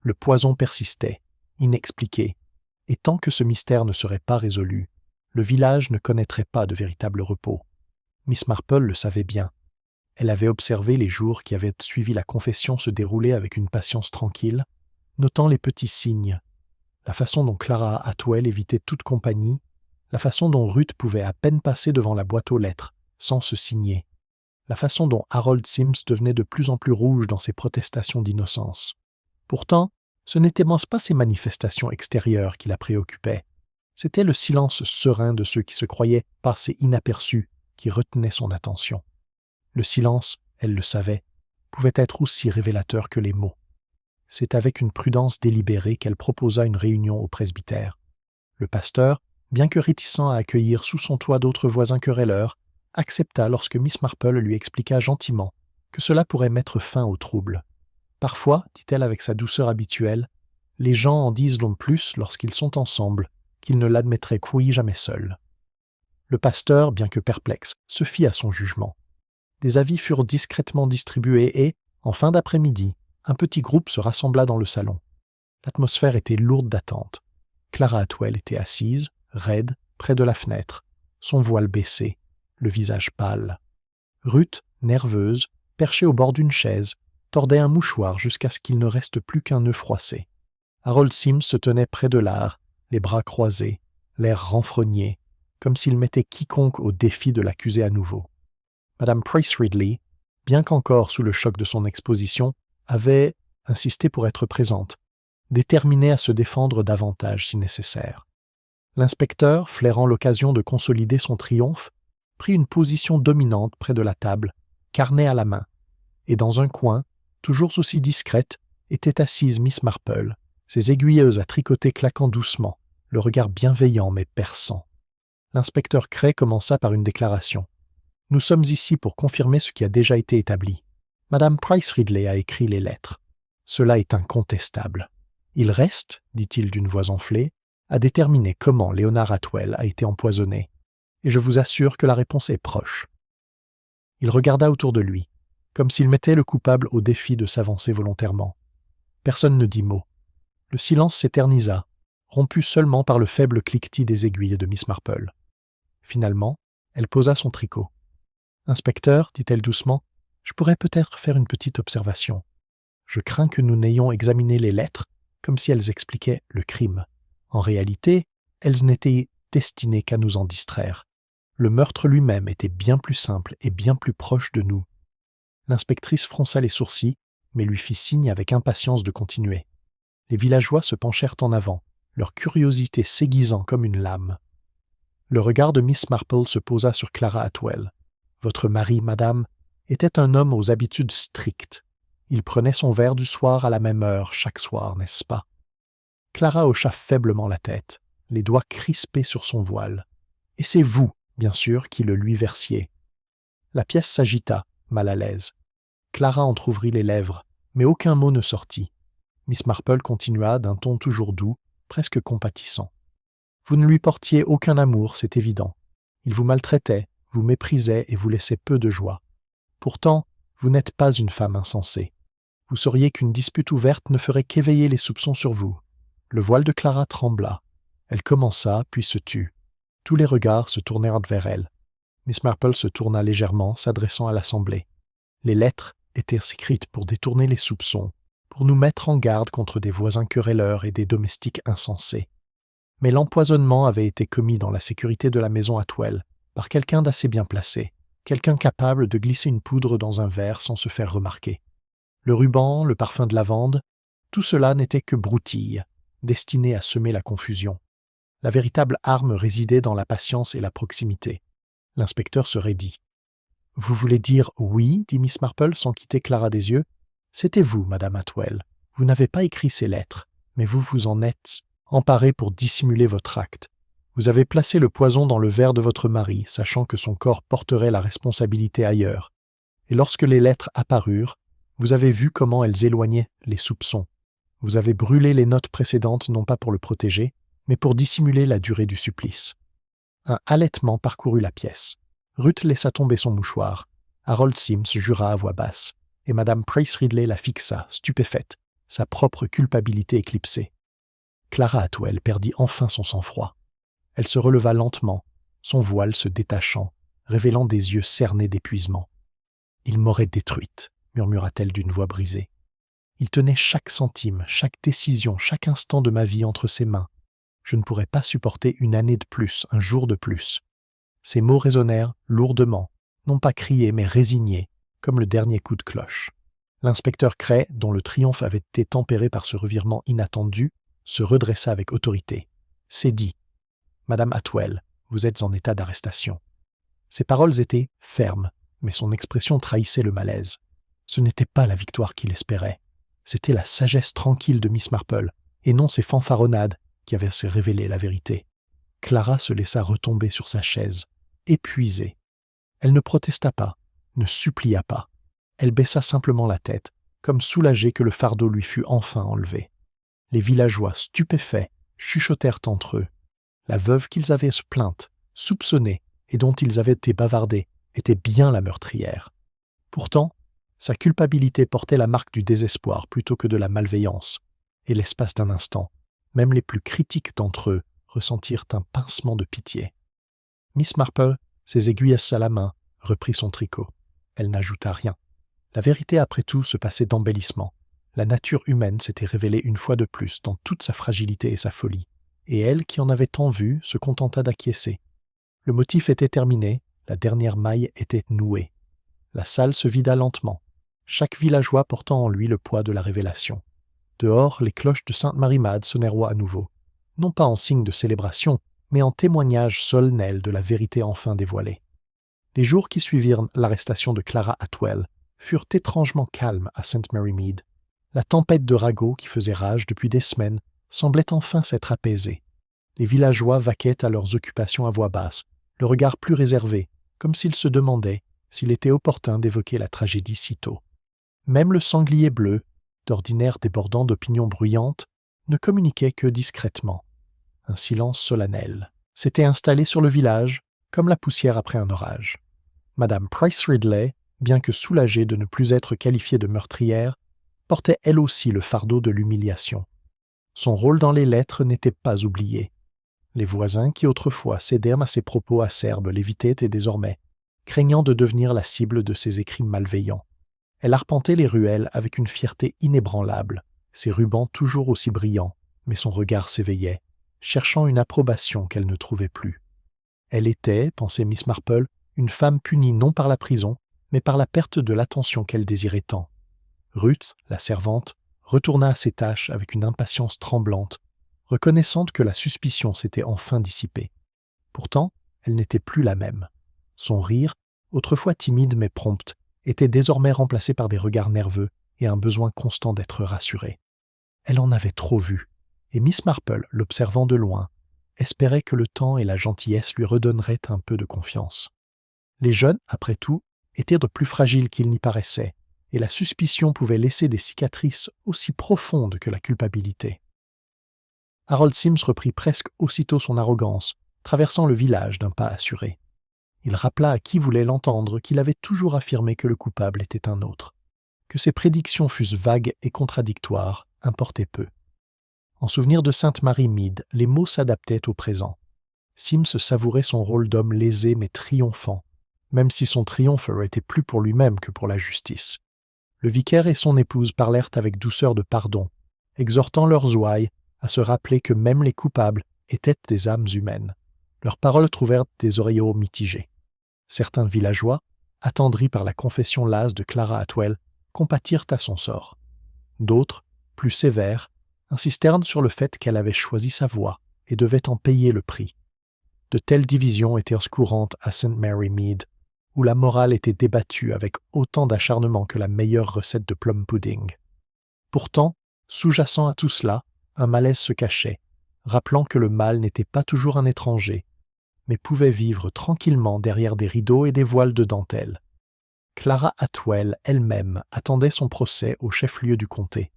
Le poison persistait, inexpliqué, et tant que ce mystère ne serait pas résolu, le village ne connaîtrait pas de véritable repos. Miss Marple le savait bien. Elle avait observé les jours qui avaient suivi la confession se dérouler avec une patience tranquille, notant les petits signes, la façon dont Clara Atwell évitait toute compagnie, la façon dont Ruth pouvait à peine passer devant la boîte aux lettres, sans se signer, la façon dont Harold Sims devenait de plus en plus rouge dans ses protestations d'innocence. Pourtant, ce n'étaient pas ces manifestations extérieures qui la préoccupaient. C'était le silence serein de ceux qui se croyaient passer inaperçus qui retenait son attention. Le silence, elle le savait, pouvait être aussi révélateur que les mots. C'est avec une prudence délibérée qu'elle proposa une réunion au presbytère. Le pasteur, bien que réticent à accueillir sous son toit d'autres voisins querelleurs, accepta lorsque Miss Marple lui expliqua gentiment que cela pourrait mettre fin au trouble. Parfois, dit-elle avec sa douceur habituelle, les gens en disent long plus lorsqu'ils sont ensemble qu'ils ne l'admettraient jamais seuls. Le pasteur, bien que perplexe, se fit à son jugement. Des avis furent discrètement distribués et, en fin d'après-midi, un petit groupe se rassembla dans le salon. L'atmosphère était lourde d'attente. Clara Atwell était assise, raide, près de la fenêtre, son voile baissé, le visage pâle. Ruth, nerveuse, perchée au bord d'une chaise, tordait un mouchoir jusqu'à ce qu'il ne reste plus qu'un nœud froissé. Harold Sims se tenait près de l'art, les bras croisés, l'air renfrogné, comme s'il mettait quiconque au défi de l'accuser à nouveau. Madame Price Ridley, bien qu'encore sous le choc de son exposition, avait insisté pour être présente, déterminée à se défendre davantage si nécessaire. L'inspecteur, flairant l'occasion de consolider son triomphe, prit une position dominante près de la table, carnet à la main, et dans un coin, toujours aussi discrète, était assise Miss Marple, ses aiguilleuses à tricoter claquant doucement, le regard bienveillant mais perçant. L'inspecteur Cray commença par une déclaration. « Nous sommes ici pour confirmer ce qui a déjà été établi. Madame Price Ridley a écrit les lettres. Cela est incontestable. Il reste, dit-il d'une voix enflée, à déterminer comment Leonard Atwell a été empoisonné, et je vous assure que la réponse est proche. » Il regarda autour de lui, comme s'il mettait le coupable au défi de s'avancer volontairement. Personne ne dit mot. Le silence s'éternisa, rompu seulement par le faible cliquetis des aiguilles de Miss Marple. Finalement, elle posa son tricot. « Inspecteur, dit-elle doucement, je pourrais peut-être faire une petite observation. Je crains que nous n'ayons examiné les lettres comme si elles expliquaient le crime. En réalité, elles n'étaient destinées qu'à nous en distraire. Le meurtre lui-même était bien plus simple et bien plus proche de nous. » L'inspectrice fronça les sourcils, mais lui fit signe avec impatience de continuer. Les villageois se penchèrent en avant, leur curiosité s'aiguisant comme une lame. Le regard de Miss Marple se posa sur Clara Atwell. « Votre mari, madame, était un homme aux habitudes strictes. Il prenait son verre du soir à la même heure chaque soir, n'est-ce pas ?» Clara hocha faiblement la tête, les doigts crispés sur son voile. « Et c'est vous, bien sûr, qui le lui versiez. » La pièce s'agita, mal à l'aise. Clara entr'ouvrit les lèvres, mais aucun mot ne sortit. Miss Marple continua d'un ton toujours doux, presque compatissant. « Vous ne lui portiez aucun amour, c'est évident. Il vous maltraitait, vous méprisait et vous laissait peu de joie. Pourtant, vous n'êtes pas une femme insensée. Vous sauriez qu'une dispute ouverte ne ferait qu'éveiller les soupçons sur vous. » Le voile de Clara trembla. Elle commença, puis se tut. Tous les regards se tournèrent vers elle. Miss Marple se tourna légèrement, s'adressant à l'assemblée. Les lettres étaient écrites pour détourner les soupçons, pour nous mettre en garde contre des voisins querelleurs et des domestiques insensés. Mais l'empoisonnement avait été commis dans la sécurité de la maison Atwell, par quelqu'un d'assez bien placé, quelqu'un capable de glisser une poudre dans un verre sans se faire remarquer. Le ruban, le parfum de lavande, tout cela n'était que broutilles, destinées à semer la confusion. La véritable arme résidait dans la patience et la proximité. L'inspecteur se raidit. « Vous voulez dire oui, dit Miss Marple sans quitter Clara des yeux. C'était vous, Madame Atwell. Vous n'avez pas écrit ces lettres, mais vous vous en êtes emparée pour dissimuler votre acte. Vous avez placé le poison dans le verre de votre mari, sachant que son corps porterait la responsabilité ailleurs. Et lorsque les lettres apparurent, vous avez vu comment elles éloignaient les soupçons. Vous avez brûlé les notes précédentes non pas pour le protéger, mais pour dissimuler la durée du supplice. » Un halètement parcourut la pièce. Ruth laissa tomber son mouchoir. Harold Sims jura à voix basse. et Madame Price Ridley la fixa, stupéfaite, sa propre culpabilité éclipsée. Clara Atwell perdit enfin son sang-froid. Elle se releva lentement, son voile se détachant, révélant des yeux cernés d'épuisement. « Il m'aurait détruite », murmura-t-elle d'une voix brisée. « Il tenait chaque centime, chaque décision, chaque instant de ma vie entre ses mains. Je ne pourrais pas supporter une année de plus, un jour de plus. » Ces mots résonnèrent lourdement, non pas criés, mais résignés, comme le dernier coup de cloche. L'inspecteur Cray, dont le triomphe avait été tempéré par ce revirement inattendu, se redressa avec autorité. « C'est dit. Madame Atwell, vous êtes en état d'arrestation. » Ses paroles étaient fermes, mais son expression trahissait le malaise. Ce n'était pas la victoire qu'il espérait. C'était la sagesse tranquille de Miss Marple, et non ses fanfaronnades qui avaient révélé la vérité. Clara se laissa retomber sur sa chaise, épuisée. Elle ne protesta pas, ne supplia pas. Elle baissa simplement la tête, comme soulagée que le fardeau lui fût enfin enlevé. Les villageois, stupéfaits, chuchotèrent entre eux. La veuve qu'ils avaient plainte, soupçonnée et dont ils avaient été bavardés, était bien la meurtrière. Pourtant, sa culpabilité portait la marque du désespoir plutôt que de la malveillance, et l'espace d'un instant, même les plus critiques d'entre eux ressentirent un pincement de pitié. Miss Marple, ses aiguilles à la main, reprit son tricot. Elle n'ajouta rien. La vérité, après tout, se passait d'embellissement. La nature humaine s'était révélée une fois de plus dans toute sa fragilité et sa folie, et elle, qui en avait tant vu, se contenta d'acquiescer. Le motif était terminé, la dernière maille était nouée. La salle se vida lentement, chaque villageois portant en lui le poids de la révélation. Dehors, les cloches de Sainte-Marie-Mad sonnèrent à nouveau, non pas en signe de célébration, mais en témoignage solennel de la vérité enfin dévoilée. Les jours qui suivirent l'arrestation de Clara Atwell furent étrangement calmes à St. Mary Mead. La tempête de ragots qui faisait rage depuis des semaines semblait enfin s'être apaisée. Les villageois vaquaient à leurs occupations à voix basse, le regard plus réservé, comme s'ils se demandaient s'il était opportun d'évoquer la tragédie si tôt. Même le sanglier bleu, d'ordinaire débordant d'opinions bruyantes, ne communiquait que discrètement. Un silence solennel s'était installé sur le village, comme la poussière après un orage. Madame Price Ridley, bien que soulagée de ne plus être qualifiée de meurtrière, portait elle aussi le fardeau de l'humiliation. Son rôle dans les lettres n'était pas oublié. Les voisins qui autrefois cédèrent à ses propos acerbes l'évitaient et désormais, craignant de devenir la cible de ses écrits malveillants. Elle arpentait les ruelles avec une fierté inébranlable, ses rubans toujours aussi brillants, mais son regard s'éveillait, cherchant une approbation qu'elle ne trouvait plus. Elle était, pensait Miss Marple, une femme punie non par la prison, mais par la perte de l'attention qu'elle désirait tant. Ruth, la servante, retourna à ses tâches avec une impatience tremblante, reconnaissante que la suspicion s'était enfin dissipée. Pourtant, elle n'était plus la même. Son rire, autrefois timide mais prompt, était désormais remplacé par des regards nerveux et un besoin constant d'être rassurée. Elle en avait trop vu, et Miss Marple, l'observant de loin, espérait que le temps et la gentillesse lui redonneraient un peu de confiance. Les jeunes, après tout, étaient de plus fragiles qu'ils n'y paraissaient, et la suspicion pouvait laisser des cicatrices aussi profondes que la culpabilité. Harold Sims reprit presque aussitôt son arrogance, traversant le village d'un pas assuré. Il rappela à qui voulait l'entendre qu'il avait toujours affirmé que le coupable était un autre. Que ses prédictions fussent vagues et contradictoires importait peu. En souvenir de Sainte-Marie Mead, les mots s'adaptaient au présent. Sims savourait son rôle d'homme lésé mais triomphant, même si son triomphe était plus pour lui-même que pour la justice. Le vicaire et son épouse parlèrent avec douceur de pardon, exhortant leurs ouailles à se rappeler que même les coupables étaient des âmes humaines. Leurs paroles trouvèrent des oreilleaux mitigés. Certains villageois, attendris par la confession lasse de Clara Atwell, compatirent à son sort. D'autres, plus sévères, insistèrent sur le fait qu'elle avait choisi sa voie et devait en payer le prix. De telles divisions étaient courantes à St. Mary Mead, où la morale était débattue avec autant d'acharnement que la meilleure recette de plum pudding. Pourtant, sous-jacent à tout cela, un malaise se cachait, rappelant que le mal n'était pas toujours un étranger, mais pouvait vivre tranquillement derrière des rideaux et des voiles de dentelle. Clara Atwell elle-même attendait son procès au chef-lieu du comté.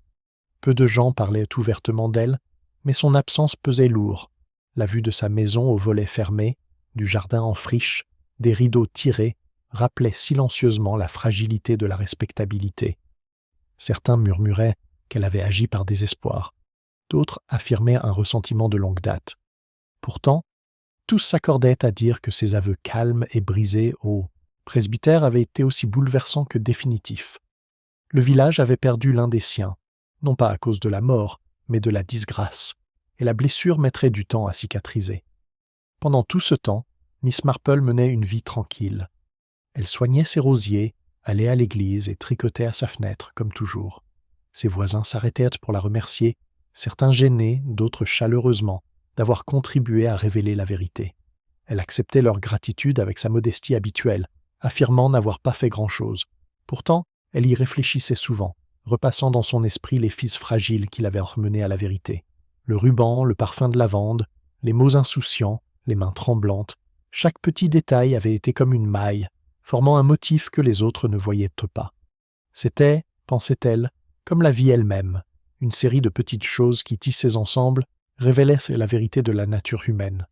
Peu de gens parlaient ouvertement d'elle, mais son absence pesait lourd. La vue de sa maison aux volets fermés, du jardin en friche, des rideaux tirés, rappelaient silencieusement la fragilité de la respectabilité. Certains murmuraient qu'elle avait agi par désespoir, d'autres affirmaient un ressentiment de longue date. Pourtant, tous s'accordaient à dire que ces aveux calmes et brisés au presbytère avaient été aussi bouleversants que définitifs. Le village avait perdu l'un des siens, non pas à cause de la mort, mais de la disgrâce, et la blessure mettrait du temps à cicatriser. Pendant tout ce temps, Miss Marple menait une vie tranquille. Elle soignait ses rosiers, allait à l'église et tricotait à sa fenêtre, comme toujours. Ses voisins s'arrêtèrent pour la remercier, certains gênés, d'autres chaleureusement, d'avoir contribué à révéler la vérité. Elle acceptait leur gratitude avec sa modestie habituelle, affirmant n'avoir pas fait grand-chose. Pourtant, elle y réfléchissait souvent, repassant dans son esprit les fils fragiles qui l'avaient remenée à la vérité. Le ruban, le parfum de lavande, les mots insouciants, les mains tremblantes, chaque petit détail avait été comme une maille, formant un motif que les autres ne voyaient pas. C'était, pensait-elle, comme la vie elle-même, une série de petites choses qui, tissées ensemble, révélaient la vérité de la nature humaine.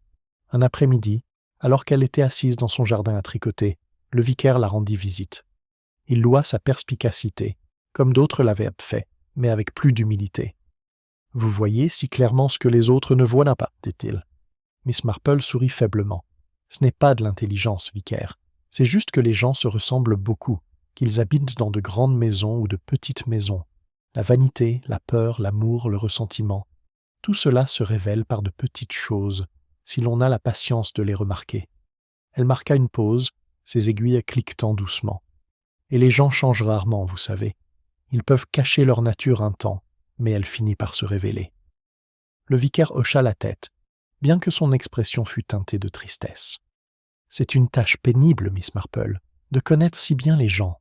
Un après-midi, alors qu'elle était assise dans son jardin à tricoter, le vicaire la rendit visite. Il loua sa perspicacité, comme d'autres l'avaient fait, mais avec plus d'humilité. « Vous voyez si clairement ce que les autres ne voient pas, dit-il. Miss Marple sourit faiblement. « Ce n'est pas de l'intelligence, vicaire. C'est juste que les gens se ressemblent beaucoup, qu'ils habitent dans de grandes maisons ou de petites maisons. La vanité, la peur, l'amour, le ressentiment, tout cela se révèle par de petites choses, si l'on a la patience de les remarquer. » Elle marqua une pause, ses aiguilles cliquetant doucement. « Et les gens changent rarement, vous savez. Ils peuvent cacher leur nature un temps, mais elle finit par se révéler. » Le vicaire hocha la tête, bien que son expression fût teintée de tristesse. « C'est une tâche pénible, Miss Marple, de connaître si bien les gens. »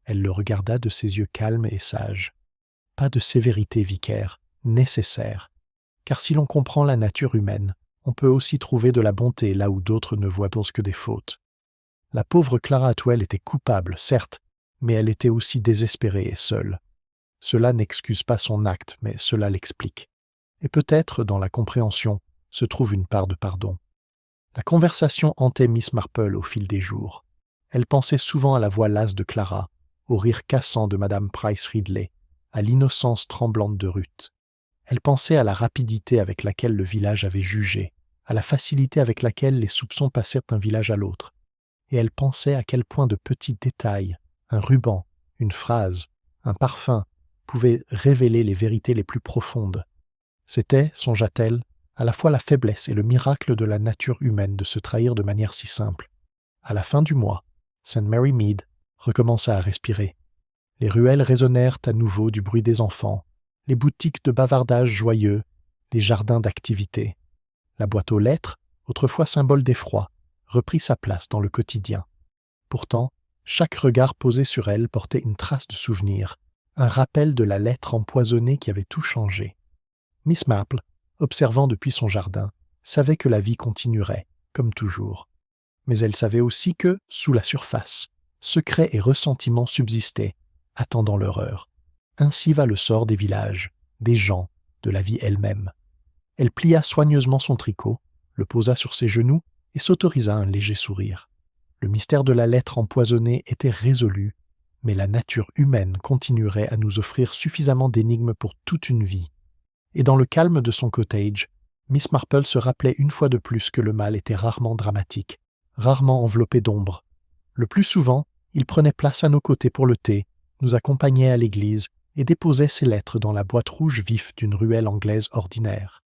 Elle le regarda de ses yeux calmes et sages. « Pas de sévérité, vicaire, nécessaire. Car si l'on comprend la nature humaine, on peut aussi trouver de la bonté là où d'autres ne voient que des fautes. La pauvre Clara Atwell était coupable, certes, mais elle était aussi désespérée et seule. Cela n'excuse pas son acte, mais cela l'explique. Et peut-être, dans la compréhension, se trouve une part de pardon. La conversation hantait Miss Marple au fil des jours. Elle pensait souvent à la voix lasse de Clara, au rire cassant de Madame Price Ridley, à l'innocence tremblante de Ruth. Elle pensait à la rapidité avec laquelle le village avait jugé, à la facilité avec laquelle les soupçons passèrent d'un village à l'autre. Et elle pensait à quel point de petits détails, un ruban, une phrase, un parfum, pouvaient révéler les vérités les plus profondes. C'était, songea-t-elle, à la fois la faiblesse et le miracle de la nature humaine de se trahir de manière si simple. À la fin du mois, St. Mary Mead recommença à respirer. Les ruelles résonnèrent à nouveau du bruit des enfants, les boutiques de bavardage joyeux, les jardins d'activité. La boîte aux lettres, autrefois symbole d'effroi, reprit sa place dans le quotidien. Pourtant, chaque regard posé sur elle portait une trace de souvenir, un rappel de la lettre empoisonnée qui avait tout changé. Miss Marple, observant depuis son jardin, savait que la vie continuerait, comme toujours. Mais elle savait aussi que, sous la surface, secrets et ressentiments subsistaient, attendant leur heure. Ainsi va le sort des villages, des gens, de la vie elle-même. Elle plia soigneusement son tricot, le posa sur ses genoux et s'autorisa un léger sourire. Le mystère de la lettre empoisonnée était résolu, mais la nature humaine continuerait à nous offrir suffisamment d'énigmes pour toute une vie. Et dans le calme de son cottage, Miss Marple se rappelait une fois de plus que le mal était rarement dramatique, rarement enveloppé d'ombre. Le plus souvent, il prenait place à nos côtés pour le thé, nous accompagnait à l'église et déposait ses lettres dans la boîte rouge vif d'une ruelle anglaise ordinaire.